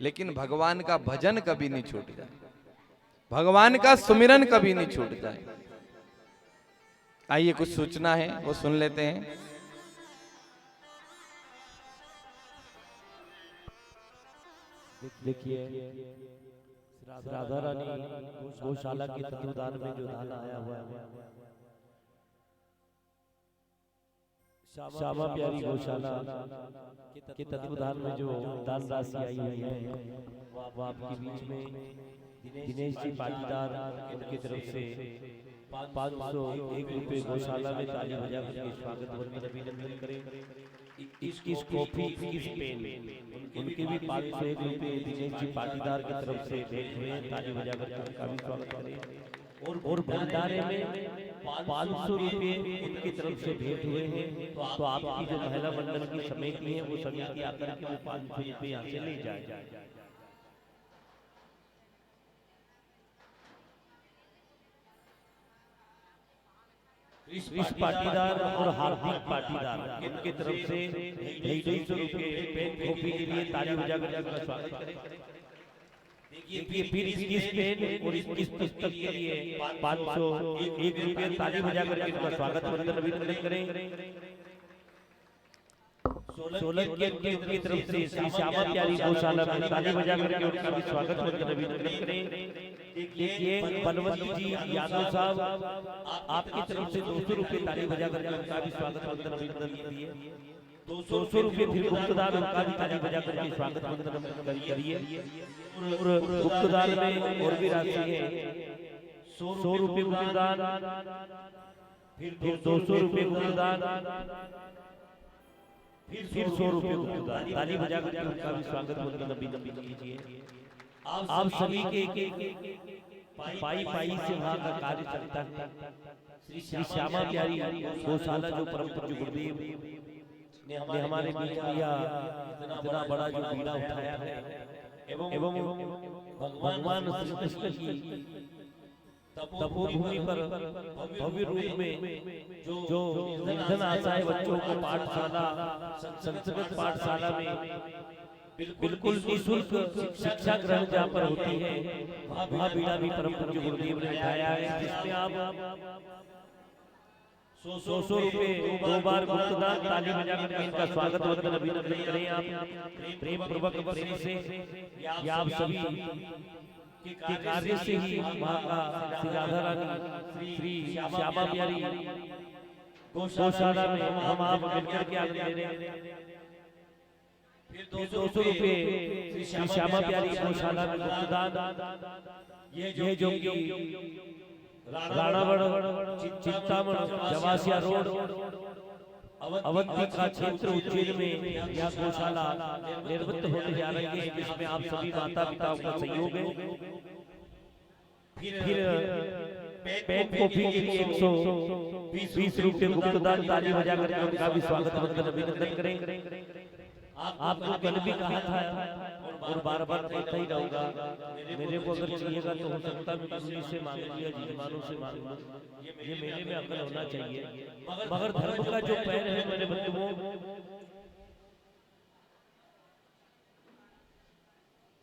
लेकिन भगवान का भजन कभी नहीं छूट जाए, भगवान का सुमिरन कभी नहीं छूट जाए। आइए कुछ सूचना है वो सुन लेते हैं। देखिए राधा रानी गौशाला के तत्वदान में जो धान आया हुआ है, श्यामा प्यारी गौशाला के तत्वदान में जो दान राशि आई हुई है, वो आपके बीच में दिनेश जी पाटीदार उनकी तरफ से 501 रुपए गौशाला में ताली बजा कर स्वागत वंदन अभिनंदन करें। 21 कॉफी 21 पेन उनके भी 501 रुपए दिनेश जी पाटीदार की तरफ से भेंट हुए, ताली बजा कर उनका भी स्वागत करें। और भंडारे में 500 रुपए उनकी तरफ से भेंट हुए हैं, तो आपकी जो महिला मंडल की समिति है वो समिति आकर के वो 500 रुपए यहाँ से ले जाए। इस पाटीदार और हार्दिक पाटीदार इनके तरफ से 250 रुपए पेन कॉपी के लिए ताली बजाकर उनका स्वागत करें। देखिए फिर 21 पेन और 21 पुस्तक के लिए 501 रुपए ताली बजाकर उनका स्वागत वंदन अभिनंदन करें। सोलन के उनकी तरफ से श्री श्यामा प्यारी गौशाला में ताली बजाकर उनका भी स्वागत वंदन अभिनंदन करें। देखिए बलवंत जी यादव साहब आपकी तरफ से 200 रुपए ताली बजाकर उनका भी स्वागत वंदन अभिनंदन कीजिए। 200 रुपए फिर गुप्तदार उनका भी ताली बजाकर के स्वागत वंदन अभिनंदन करिए। और गुप्तदार में और भी राशि है, 100 रुपए गुप्तदार, फिर 200 रुपए गुप्तदार, फिर 100 रुपए गुप्तदार, ताली बजाकर उनका भी स्वागत वंदन अभिनंदन कीजिए। आप सभी के पाई पाई से वहाँ का कार्य चलता है। श्री श्यामा प्यारी गौशाला जो परम पूज्य गुरुदेव ने हमारे बीच किया, इतना बड़ा जो बीड़ा उठाया है, एवं भगवान श्री कृष्ण की तपोभूमि पर भव्य रूप में जो निर्धन आशाएं बच्चों को पाठशाला संस्कृत पाठशाला में बिल्कुल निःशुल्क शिक्षा ग्रहण जहाँ पर होती है, वहाँ बीड़ा भी परम पूज्य गुरुदेव ने उठाया है, जिसमें आप 100 रुपए 2 बार गुप्तदान ताली बजाकर इनका स्वागत वंदन अभिनंदन करें। आप प्रेम पूर्वक प्रेम से या आप सभी के कार्य से ही वहाँ का श्री राधा रानी श्री श्यामा प्यारी गौशाला में हम आप मिलकर के आगे दे रहे हैं। 200 रुपए श्री श्यामा प्यारी गौशाला में गुप्तदान, ये जो कि राणावड़ चिंतामण जवासिया रोड अवंती का क्षेत्र उज्जैन में यह गौशाला निर्मित होने जा रही है, जिसमें आप सभी माता पिताओं का सहयोग है। फिर पेन कॉफी के लिए 120 रुपए गुप्तदान, ताली बजाकर उनका भी स्वागत वंदन अभिनंदन करें। आपको कल भी कहा था और बार बार कहता ही रहूंगा, मेरे को अगर चाहिएगा तो हो सकता है किसी से मांग लिया, जजमानों से मांग लो, ये मेरे में अकल होना चाहिए। मगर धर्म का जो पैर है मेरे बंधुओं,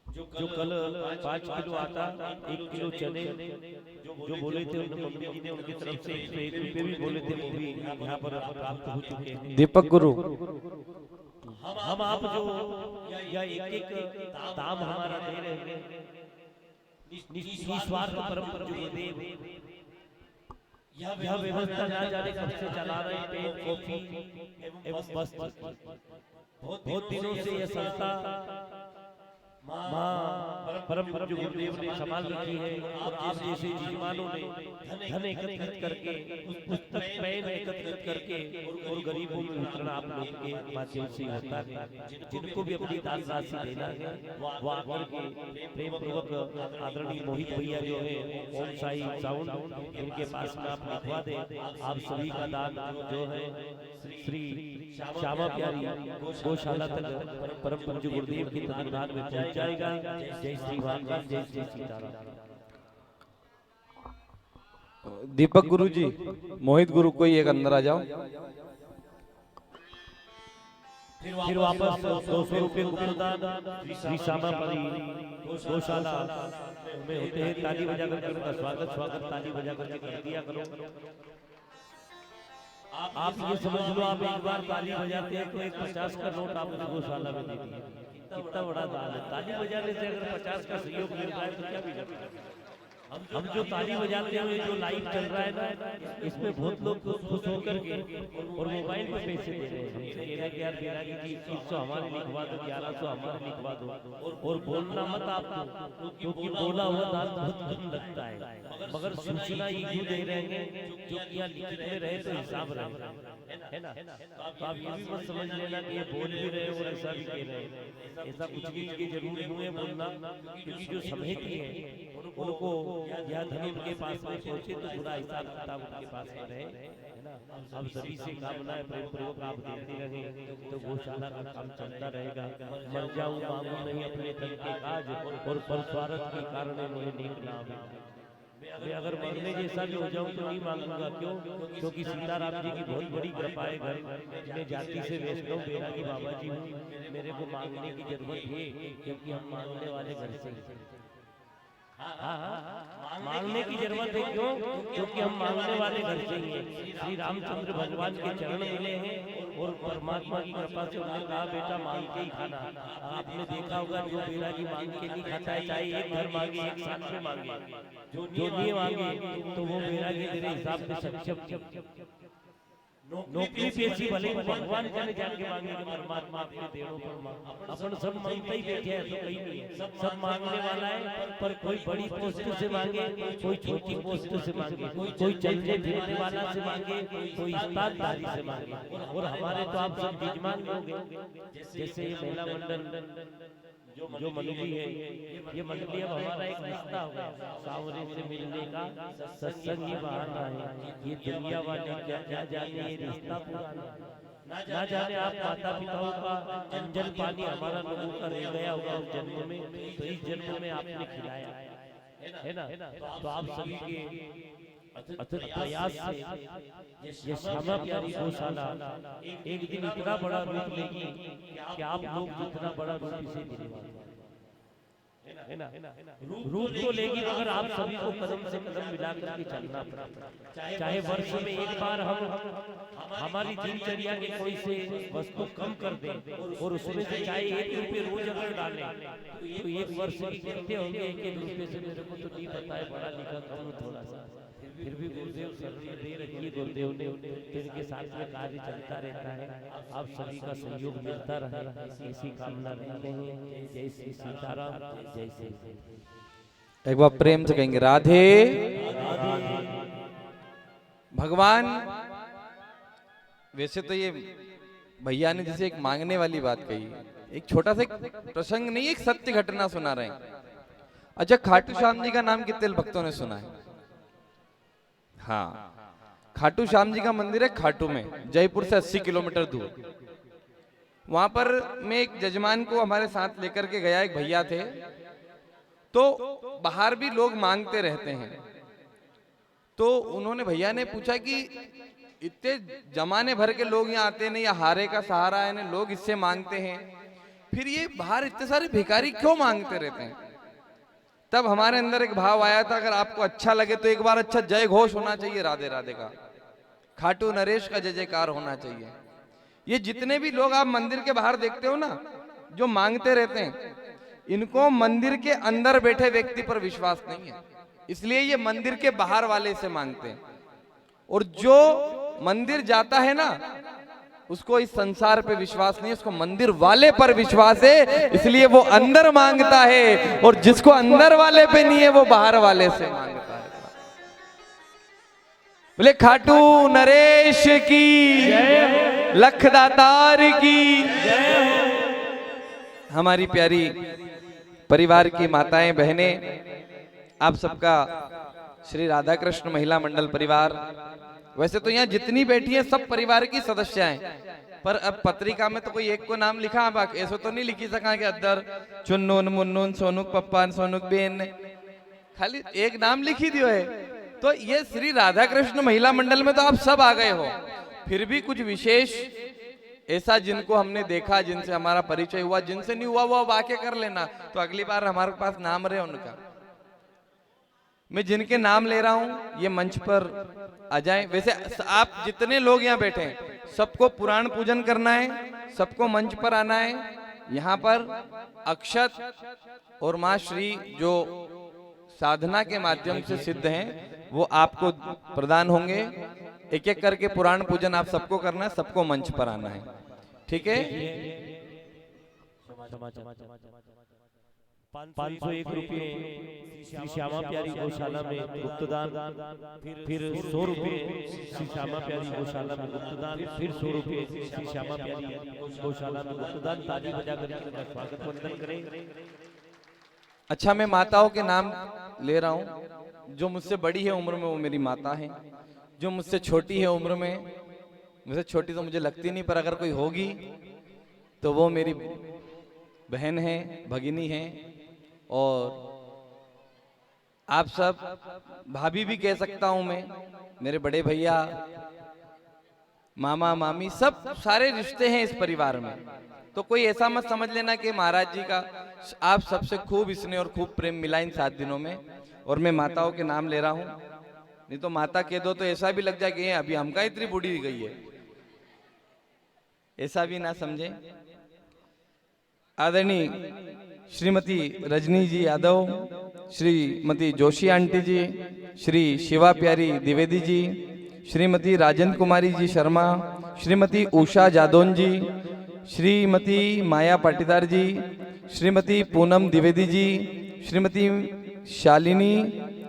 जो कल 5 किलो आटा 1 किलो चने जो बोले थे मम्मी जी ने, उनकी तरफ से 101 रुपए भी बोले थे, वो भी यहाँ पर प्राप्त हो चुके हैं। दीपक गुरु हम आप जो या एक दाम हमारा दे रहे हैं, निस्वार्थ परम पूज्य गुरुदेव यह व्यवस्था ना जाने कब से चला रहे पेन कॉफी एवं वस्त्र। बहुत दिनों से यह संस्था माँ परम पूज्य गुरुदेव ने संभाल रखी है और आप जैसे यजमानों ने धन एकत्रित करके पुस्तक पेन एकत्रित करके और गरीबों में वितरण आप लोग के माध्यम से होता है। जिनको भी अपनी दान राशि देना है वो आकर के प्रेम पूर्वक आदरणीय मोहित भैया जो है ओम साई साउंड इनके पास में आप लिखवा दें। आप सभी का दान जो है श्री श्यामा प्यारी गौशाला तक परम पूज्य गुरुदेव की तत्वाधान में पहुंच जाएगा। जय श्री भगवान, जय श्री सीताराम। दीपक गुरु जी, मोहित गुरु कोई एक अंदर आ जाओ। फिर वापस 200 रुपए गुप्तदान श्री श्यामा प्यारी गौशाला में होते हैं। ताली बजा करके उनका स्वागत ताली बजा करके कर दिया करो। आप ये समझ लो, आप एक बार ताली बजाते हैं तो एक 50 का नोट आप गौशाला में दे दिए। कितना बड़ा दान है। ताली बजाने से अगर 50 का सहयोग मिल रहा है तो क्या बिगड़। हम जो ताली बजाते हुए जो लाइव चल रहा है ना, इसमें बहुत लोग खुश होकर के और मोबाइल पे पैसे दे रहे हैं। कह रहे कि यार बेरागी जी 300 हमारे लिखवा दो, 1100 हमारे लिखवा दो। और बोलना मत आपको, क्योंकि बोला हुआ दान बहुत कम लगता है, मगर सूचना ये क्यों दे रहे हैं जो यहाँ लिखित में रहे तो हिसाब रहे, है ना। तो आप ये भी मत समझ लेना कि ये बोल भी रहे और ऐसा भी कह रहे हैं। ऐसा कुछ भी इनके जरूरी हुए बोलना, क्योंकि जो समिति है उनको या धन उनके पास में पहुंचे तो पूरा हिसाब किताब उनके पास में रहे, है ना। अब सभी से कामना है प्रेम पूर्वक आप देते रहे तो गौशाला का काम चलता रहेगा। मर जाऊं मांगू नहीं अपने तन के काज और पर स्वार्थ के कारण मुझे नीक ना आवे। मैं अगर मरने जैसा भी हो जाऊं तो नहीं मांगूंगा। क्यों? क्योंकि सीताराम जी की बहुत बड़ी कृपा है। घर मैं जाति से वैष्णव बैरागी बाबा जी हूँ, मेरे को मांगने की जरूरत है, क्योंकि हम मांगने वाले घर से। मांगने की जरूरत है। क्यों? क्योंकि हम मांगने वाले घर से ही हैं। श्री रामचंद्र भगवान के चरण मिले हैं और परमात्मा की कृपा से उन्होंने कहा बेटा मांग के ही खाना। आपने देखा होगा जो बैरागी मांग के नहीं खाता है, चाहे एक घर मांगे एक साथ में मांगे, जो नहीं मांगे तो वो बैरागी मेरे हिसाब से सक्षम नौकरी पेशी भले भगवान जाने जाके मांगे, परमात्मा अपने देवों पर मांग। अपन सब मांगते ही बैठे हैं तो कहीं नहीं है, सब मांगने वाला है। पर कोई बड़ी पोस्ट से मांगे, कोई छोटी पोस्ट से मांगे, कोई चलने फिरने वाला से मांगे, कोई उस्ताददारी से मांगे। और हमारे तो आप सब यजमान लोग हैं। जैसे ये महिला मंडल जो मंडली है, ये मंडली अब हमारा एक रिश्ता हो गया। सावरे से मिलने का सत्संग ही बहाना है। ये दुनिया वाले क्या जाने ये रिश्ता पुराना, ना जाने आप माता पिताओं का अंजल पानी हमारा लोगों का रह गया होगा उस जन्म में, तो इस जन्म में आपने खिलाया, है ना। तो आप सभी के अथक प्रयास से ये श्यामा प्यारी गौशाला एक दिन इतना बड़ा रूप लेगी कि आप लोग जितना बड़ा रूप इसे धन्यवाद, है ना। रूप तो लेगी, मगर आप सभी को कदम से कदम मिला करके चलना पड़ेगा। चाहे वर्ष में एक बार हम हमारी दिनचर्या के कोई से वस्तु कम कर दें और उसमें से चाहे 1 रुपये रोज अगर डालें तो एक वर्ष की कितने होंगे। 1-1 रुपये से मेरे को तो नहीं पता है, पढ़ा लिखा कम थोड़ा सा, फिर भी गुरुदेव शरण दे रखी है। गुरुदेव ने इनके साथ में कार्य चलता रहता है। आप सभी का सहयोग मिलता रहे, ऐसी कामना रखते हैं। जय श्री सीताराम, जय श्री। एक बार प्रेम से कहेंगे राधे। भगवान वैसे तो ये भैया ने जैसे एक मांगने वाली बात कही, एक छोटा सा प्रसंग नहीं, एक सत्य घटना सुना रहे हैं। अच्छा, खाटू श्याम जी का नाम कितने भक्तों ने सुना है? हाँ, खाटू श्याम जी का मंदिर है खाटू में, जयपुर से 80 किलोमीटर दूर। वहां पर मैं एक जजमान को हमारे साथ लेकर के गया, एक भैया थे। तो बाहर भी लोग मांगते रहते हैं, तो उन्होंने भैया ने पूछा कि इतने जमाने भर के लोग यहाँ आते नहीं, या हारे का सहारा है ना, लोग इससे मांगते हैं, फिर ये बाहर इतने सारे भिखारी क्यों मांगते रहते हैं? तब हमारे अंदर एक भाव आया था, अगर आपको अच्छा लगे तो एक बार अच्छा जय घोष होना चाहिए राधे राधे का, खाटू नरेश का जय जयकार होना चाहिए। ये जितने भी लोग आप मंदिर के बाहर देखते हो ना, जो मांगते रहते हैं, इनको मंदिर के अंदर बैठे व्यक्ति पर विश्वास नहीं है, इसलिए ये मंदिर के बाहर वाले से मांगते हैं। और जो मंदिर जाता है ना, उसको इस संसार पे विश्वास नहीं है, उसको मंदिर वाले पर विश्वास है, इसलिए वो अंदर मांगता है, और जिसको अंदर वाले पे नहीं है वो बाहर वाले से मांगता है। बोले खाटू नरेश की, लखदातार की। हमारी प्यारी परिवार की माताएं बहनें, आप सबका श्री राधा कृष्ण महिला मंडल परिवार, वैसे तो यहाँ जितनी बैठी है सब परिवार की सदस्य हैं, पर अब पत्रिका में तो कोई एक को नाम लिखा, बाकी ऐसा तो नहीं लिखी सका कि अदर चुन्नून मुन्नून सोनुक पप्पान सोनुक बेन ने खाली एक नाम लिखी दियो है। तो ये श्री राधा कृष्ण महिला मंडल में तो आप सब आ गए हो, फिर भी कुछ विशेष ऐसा जिनको हमने देखा, जिनसे हमारा परिचय हुआ, जिनसे नहीं हुआ वो अब आके कर लेना, तो अगली बार हमारे पास नाम रहे उनका। मैं जिनके नाम ले रहा हूं ये मंच पर आ जाएं। वैसे आप जितने लोग यहाँ बैठे हैं सबको पुराण पूजन करना है, सबको मंच पर आना है। यहाँ पर अक्षत और माँ श्री जो साधना के माध्यम से सिद्ध हैं वो आपको प्रदान होंगे। एक एक करके पुराण पूजन आप सबको करना है, सबको मंच पर आना है, ठीक है। 501 रुपये श्री श्यामा प्यारी गौशाला में गुप्तदान, फिर 100 रुपये श्री श्यामा प्यारी गौशाला में गुप्तदान, फिर 100 रुपये श्री श्यामा प्यारी गौशाला में गुप्तदान। ताली बजाकर इनका स्वागत वंदन करें। अच्छा, मैं माताओं के नाम ले रहा हूँ। जो मुझसे बड़ी है उम्र में वो मेरी माता है, जो मुझसे छोटी है उम्र में, मुझसे छोटी तो मुझे लगती नहीं, पर अगर कोई होगी तो वो मेरी बहन है, भगिनी है। और आप सब भाभी भी कह सकता हूं मैं, मेरे बड़े भैया, मामा मामी, सब सारे रिश्ते हैं इस परिवार में। तो कोई ऐसा मत समझ लेना कि महाराज जी का आप सबसे खूब स्नेह और खूब प्रेम मिला इन 7 दिनों में। और मैं माताओं के नाम ले रहा हूं, नहीं तो माता कह दो तो ऐसा भी लग जाए कि अभी हमका इतनी बूढ़ी हो गई है, ऐसा भी ना समझे। आदरणीय श्रीमती रजनी जी यादव, श्रीमती जोशी आंटी जी, श्री शिवा प्यारी द्विवेदी जी, श्रीमती राजन कुमारी जी शर्मा, श्रीमती उषा जादौन जी, श्रीमती माया पाटीदार जी, श्रीमती पूनम द्विवेदी जी, श्रीमती शालिनी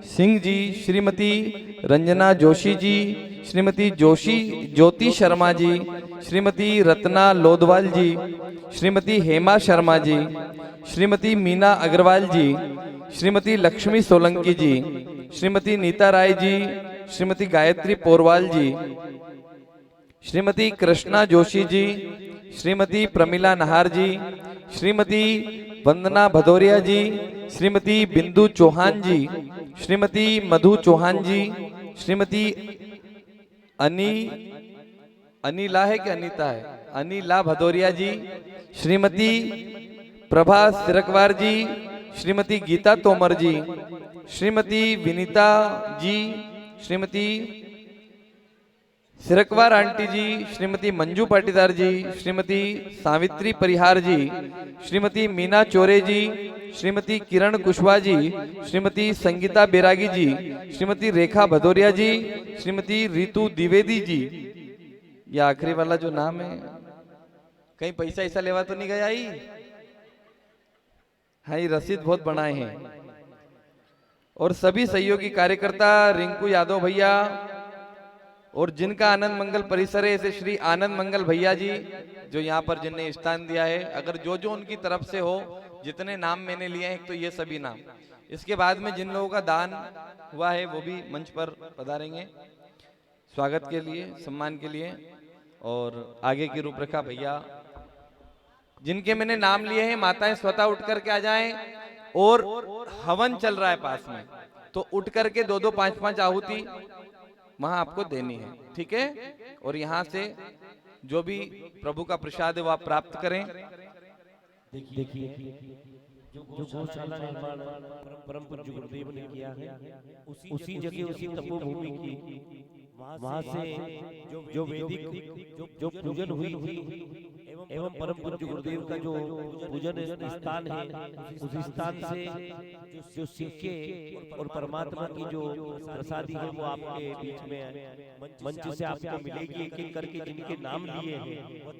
सिंह जी, श्रीमती रंजना जोशी जी, श्रीमती ज्योति शर्मा जी, श्रीमती रत्ना लोधवाल जी, श्रीमती हेमा शर्मा जी, श्रीमती मीना अग्रवाल जी, श्रीमती लक्ष्मी सोलंकी जी, श्रीमती नीता राय जी, श्रीमती गायत्री पोरवाल जी, श्रीमती कृष्णा जोशी जी, श्रीमती प्रमिला नहार जी, श्रीमती वंदना भदौरिया जी, श्रीमती बिंदु चौहान जी, श्रीमती मधु चौहान जी, श्रीमती अनिला है कि अनीता है, अनिला भदौरिया जी, श्रीमती प्रभा सिरकवार जी, श्रीमती गीता तोमर जी, श्रीमती विनीता जी, श्रीमती सिरकवार आंटी जी, श्रीमती मंजू पाटीदार जी, श्रीमती सावित्री परिहार जी, श्रीमती मीना चोरे जी, श्रीमती किरण कुशवाहा जी, श्रीमती संगीता बैरागी जी, श्रीमती रेखा भदौरिया जी, श्रीमती रितु द्विवेदी जी। यह आखिरी वाला जो नाम है कहीं पैसा ऐसा लेवा तो नहीं गया ही? हाँ, ये रसीद बहुत बनाए हैं। और सभी सहयोगी कार्यकर्ता, रिंकू यादव भैया, और जिनका आनंद मंगल परिसर है, ऐसे श्री आनंद मंगल भैया जी जो यहाँ पर जिनने स्थान दिया है, अगर जो जो उनकी तरफ से हो, जितने नाम मैंने लिए हैं, तो ये सभी नाम। इसके बाद में जिन लोगों का दान हुआ है वो भी मंच पर पधारेंगे स्वागत के लिए, सम्मान के लिए। और आगे की रूपरेखा भैया जिनके मैंने नाम लिए हैं, माताएं स्वतः उठ करके आ जाएं। और हवन चल रहा है पास में, तो उठ करके 2-2, 5-5 आहुति वहां आपको देनी है, ठीक है। और यहाँ से जो भी प्रभु का प्रसाद है वो आप प्राप्त करें। देखिए जो गौशाला निर्माण परम पूज्य गुरुदेव ने किया है, उसी जगह, उसी तपोभूमि की वहां से जो वैदिक जो पूजन हुई थी एवं एवं परम पूज्य गुरुदेव का जो पूजन स्थान है, उस स्थान से जो सिक्के और परमात्मा की जो प्रसादी है वो आपके बीच में मंच से आपको मिलेगी। एक एक करके जिनके नाम लिए हैं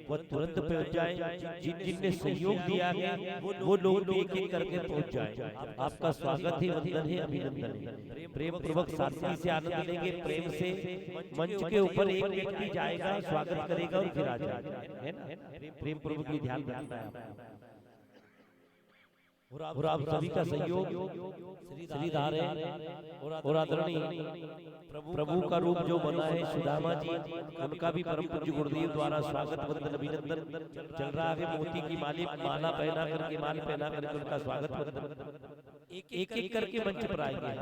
वो तुरंत पहुंच जाए। जिनने सहयोग दिया है वो लोग भी एक एक करके पहुंच जाए। आपका स्वागत है, वंदन है, अभिनंदन है। प्रेम पूर्वक सादगी से आनंद लेंगे। प्रेम से मंच के ऊपर एक व्यक्ति जाएगा, स्वागत करेगा और फिर आ जाएगा, है ना। प्रेम पूर्वक भी ध्यान रखना है। और आप सभी का सहयोग श्रीधार है और आदरणीय प्रभु का रूप जो बना है सुदामा जी, उनका भी परम पूज्य गुरुदेव द्वारा स्वागत वंदन अभिनंदन चल रहा है। मोती की माला पहना करके, माल पहना करके उनका स्वागत वंदन एक एक करके मंच पर आएंगे।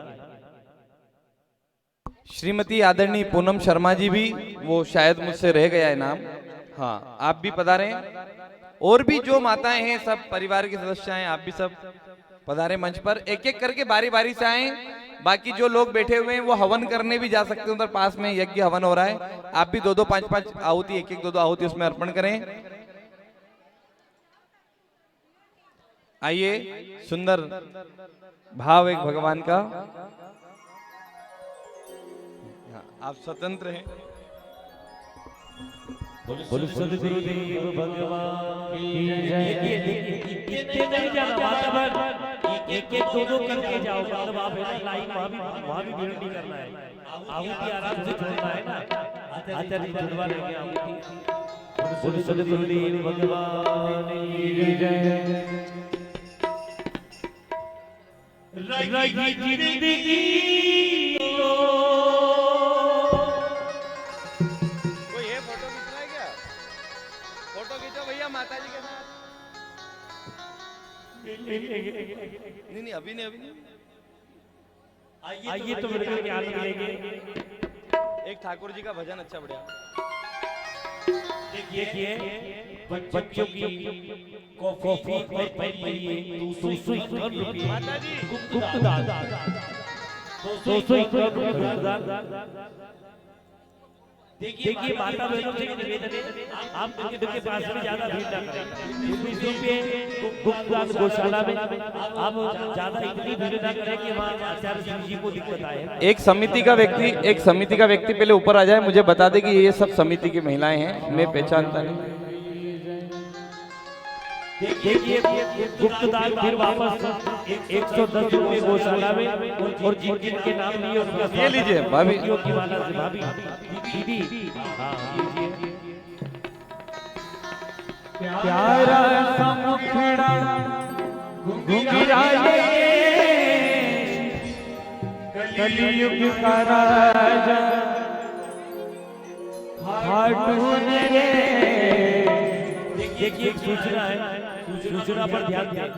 श्रीमती आदरणीय पूनम शर्मा जी भी, वो शायद मुझसे रह गया है नाम। हाँ, आप भी पधारें। और भी जो माताएं हैं, सब परिवार के सदस्य हैं, आप भी सब पधारे मंच पर। एक एक करके बारी बारी से आए। बाकी जो लोग बैठे हुए हैं वो हवन करने भी जा सकते हैं, उधर पास में यज्ञ हवन हो रहा है। आप भी 2-2 5-5 आहुति, एक एक 2-2 आहुति उसमें अर्पण करें। आइए, सुंदर भाव एक भगवान का। आप स्वतंत्र हैं। बोलो सद्गुरुदेव भगवान की जय। इतने नहीं जाना वातावरण, एक एक 2-2 करके जाओ। मतलब आप लाइन वहाँ भी भीड़ नहीं करना है। आहुति आराम से छोड़ना है ना। आचार्य जी जुड़वा लेंगे आहुति। बोलो सद्गुरुदेव भगवान की जय। रही जिंदगी माता जी के साथ नहीं, अभी नहीं। आइए तो मेरे को क्या मिलेंगे। एक ठाकुर जी का भजन अच्छा बढ़िया। देखिए बच्चों की कॉफी और पेन लिए 251 रुपये माता जी गुप्त दान। 251 रुपये दान। देखिए माता बहनों से निवेदन है, आप मंदिर के पास में ज्यादा भीड़ ना करें। 19 रुपये गुप्तदान गौशाला में आप ज्यादा इतनी भीड़ ना करें कि वहाँ आचार्य जी को दिक्कत आए। एक समिति का व्यक्ति पहले ऊपर आ जाए, मुझे बता दे कि ये सब समिति की महिलाएं हैं, मैं पहचानता नहीं। देखिए गुप्तदान फिर वापस 110 रुपये गौशाला में। और जिनके नाम लिए उनका ये लीजिए भाभी की माला से भाभी दीदी। हाँ प्यारा समुखड़ा घुंघराए कलियुग का राजा खाटून रे। देखिए एक सूचना है, सूचना पर ध्यान दें।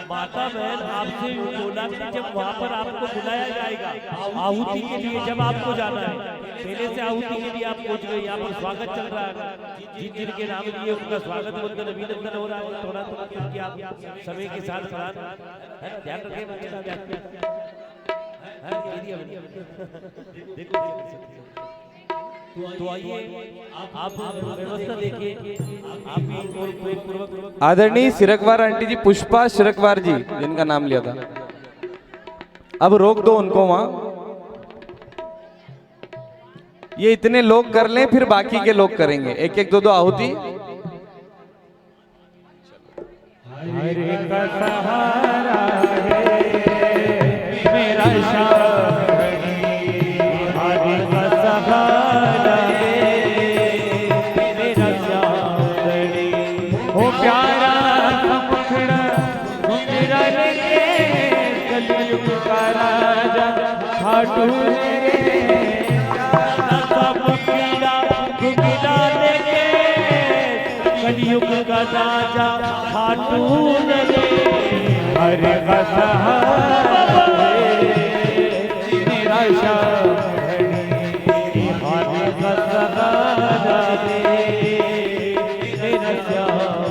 माता बहन आपसे बोला कि जब वहाँ पर आपको बुलाया जाएगा आहुति के लिए, जब आपको जाना है, पहले से आहुति के लिए आप पहुंच गए। यहाँ पर स्वागत चल रहा है। जिनके नाम लिए उनका स्वागत वंदन अभिनंदन हो रहा है। थोड़ा क्योंकि आप समय के साथ साथ ध्यान रखें। तो आइए आप व्यवस्था देखिए। आप भी और पूर्वक आदरणीय सिरकवार आंटी जी, पुष्पा सिरकवार जी जिनका नाम लिया था, अब रोक दो उनको वहां। ये इतने लोग कर लें, फिर बाकी के लोग करेंगे। एक एक 2-2 आहुति। हरे का सहारा है मेरा कलियुग का राजा खाटून रे। हरे का सहारा मेरा शाही हरे का सहारा मेरा शाही।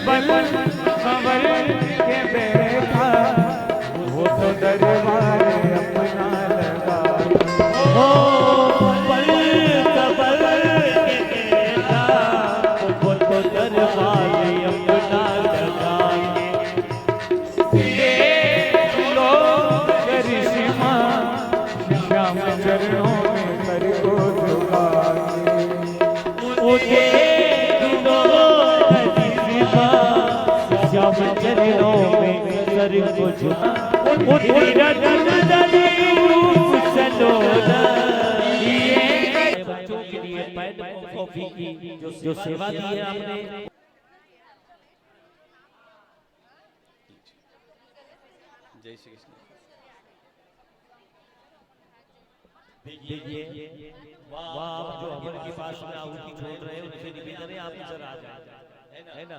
बल कंवर के बैठा, वो तो दरबार अपना लगा। ओ बल कंवर के बैठा, वो तो दरबार अपना लगा। लो करिश्मा श्याम चरणों में कर को झुका। उठे श्याम चरणों में सर को झुका। उठी रतन दली रूप सलोना, बच्चों के लिए पैन कॉफी की जो सेवा दी है आपने। जय श्री कृष्ण। देखिए वाह, आप जो हवन के पास में आहुति छोड़ रहे हैं उनसे निवेदन है आप इधर आ जाए, है ना।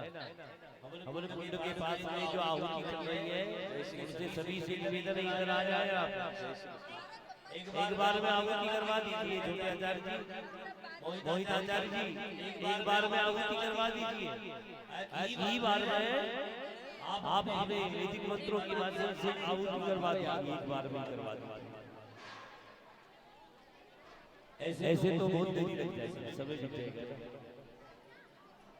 हवन कुंड के पास में जो आहुति चल रही है उनसे सभी से निवेदन है इधर आ जाए आप। एक बार में आहुति करवा दीजिए छोटे आचार्य जी, मोहित आचार्य जी, एक बार में आहुति करवा दीजिए। ई बार में आप अपने वैदिक मंत्रों के माध्यम से आहुति करवा दीजिए, एक बार में करवा दीजिए। ऐसे तो बहुत देरी लग जाएगी, समय लग जाएगा।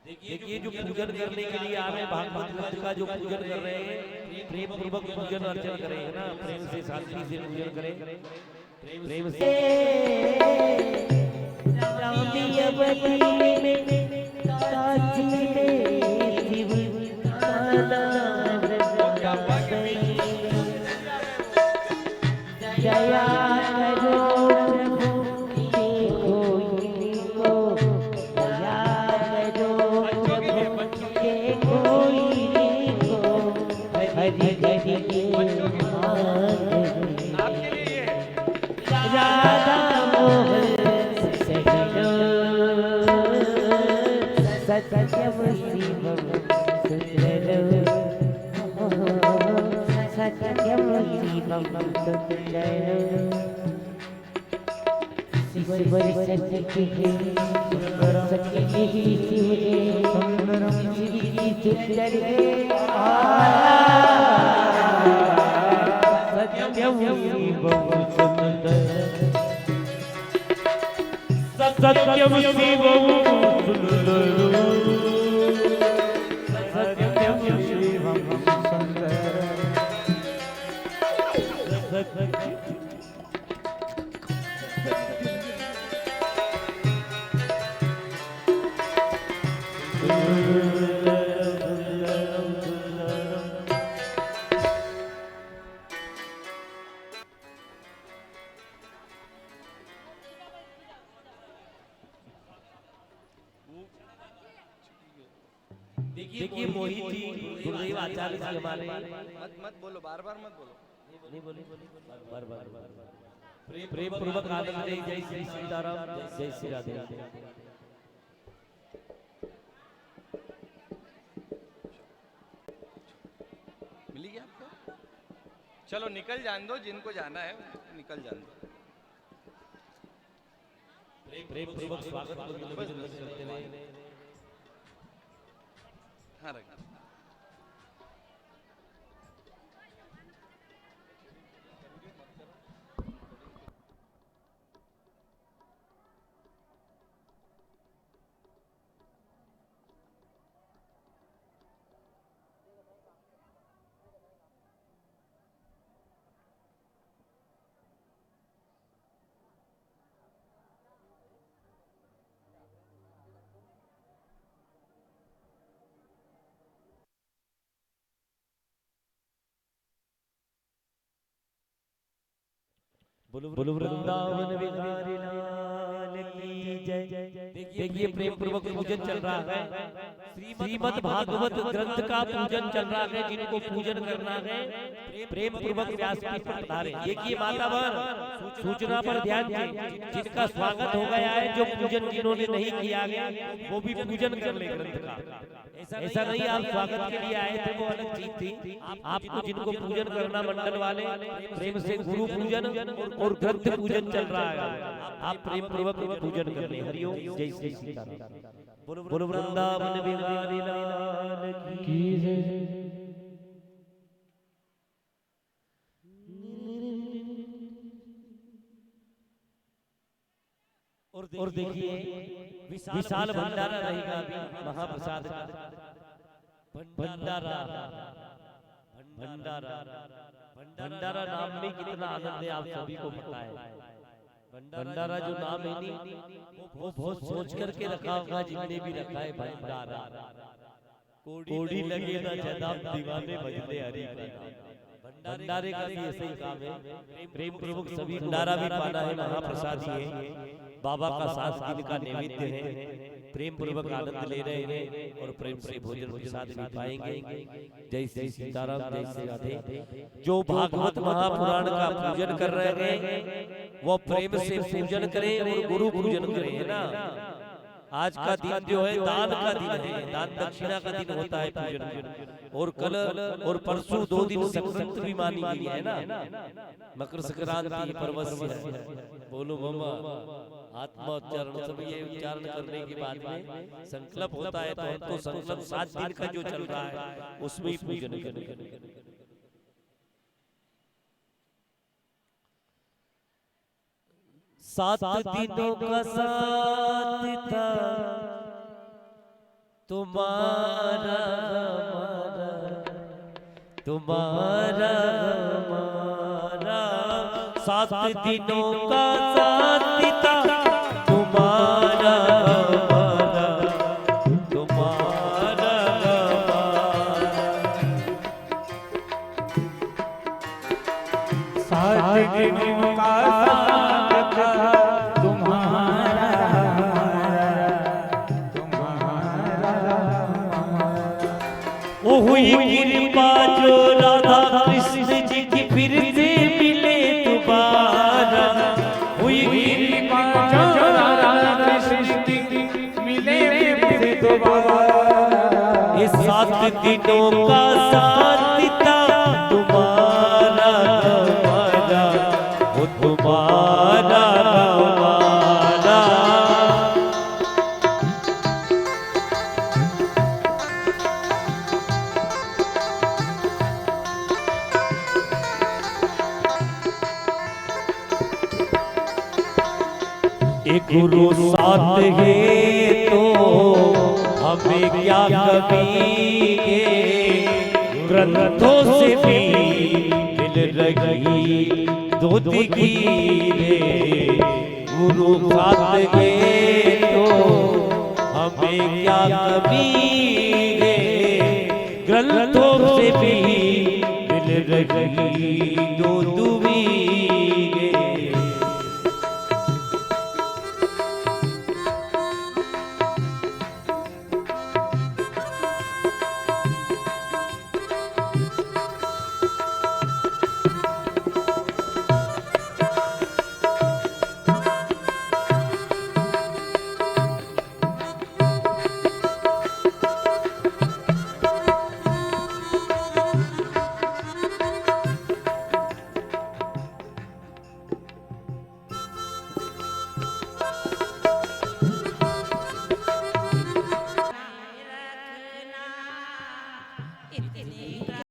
देखिए जो पूजन करने के लिए आ रहे हैं भागवत ग्रंथ का जो पूजन कर रहे हैं, प्रेम पूर्वक पूजन अर्चन करेंगे ना, प्रेम से शांति से पूजन करें, प्रेम से। दया करो सत्यम शिवम सुंदरम, सत्यम शिवम सुंदरम, शिव सत्य के सत्य के शिव के सुंदरम, सुंदर के सत्यम शिवम सुंदरम, सत्यम शिवम देखिए मोहित जी गुरुदेव आचार्य जी हमारे मत बोलो, बार बार मत बोलो। नहीं बोले बार प्रेम पूर्वक आनंद ले। जय श्री सीताराम, जय श्री राधे। मिली गया आपको? चलो निकल जान दो, जिनको जाना है निकल जान दो। प्रेम पूर्वक स्वागत को करते हुए हाँ रख। बोलो वृंदावन विहारी लाल की जय। देखिए प्रेम पूर्वक पूजन चल रहा है, श्रीमद् भागवत ग्रंथ का पूजन चल रहा है। जिनको पूजन करना है प्रेम पूर्वक व्यासपीठ पर पधारें। देखिए मातावर सूचना पर ध्यान दें, जिनका स्वागत हो गया है, जो पूजन जिन्होंने नहीं किया गया वो भी पूजन कर ले ग्रंथ का। ऐसा नहीं आप स्वागत के लिए आए थे, वो अलग चीज थी। आपको जिनको पूजन करना मंडल वाले प्रेम से गुरु पूजन और ग्रंथ पूजन चल रहा है, आप प्रेम पूर्वक पूजन कर ले। हरिओम, जय श्री सीताराम। बोल वृंदावन बिहारी लाल की जय। और देखिए विशाल भंडारा रहेगा अभी महाप्रसाद का। भंडारा भंडारा भंडारा नाम में कितना आनंद है आप सभी को पता है। भंडारा जो नाम है नी वो बहुत सोच करके रखा होगा जिसने भी रखा है भंडारा। कोड़ी लगे ना ज्यादा दीवाने बजते हरि का। भंडारे का भी ऐसे ही काम है। प्रेम पूर्वक सभी भंडारा भी पाना है, महाप्रसाद है, बाबा का 7 दिन का नैवेद्य है। प्रेम पूर्वक आनंद ले रहे हैं और प्रेम से भोजन प्रसाद भी पाएंगे। जय श्री सीताराम, जय श्री राधे। जो भागवत महापुराण का पूजन कर रहे हैं वो प्रेम से पूजन करें और गुरु पूजन करें, है ना। आज का दिन जो है दान का दिन है, दान दक्षिणा का दिन होता है पूजन। और कल और परसों 2 दिन संक्रांति भी मानी गई है ना। मकर संक्रांति परवस्य है। बोलो मम्मा आत्मा उच्चारण सब ये उच्चारण करने के बाद में संकल्प होता है। तो संकल्प 7 दिन का जो चल रहा है उसमें पूजन करें। 7 दिनों का साथ था तुम्हारा तुम्हारा हमारा। 7 दिनों का साथ था तुम्हारा हमारा तुम्हारा हमारा। 7 दिनों का साथ था तुम्हारा ओ हुई कृपा जो राधा कृष्ण जी की फिर से मिले दोबारा। हुई कृपा जो राधा कृष्ण की मिले फिर से दोबारा। ये 7 दिनों का साथ था तुम्हारा हमारा वो तुम्हारा हमारा। एक गुरु साथ है तो हमें क्या कमी है। ग्रंथों से भी मिल रही धोती की रे। गुरु साथ है तो हमें क्या कमी है। ग्रंथों से भी मिल रही दो दुवी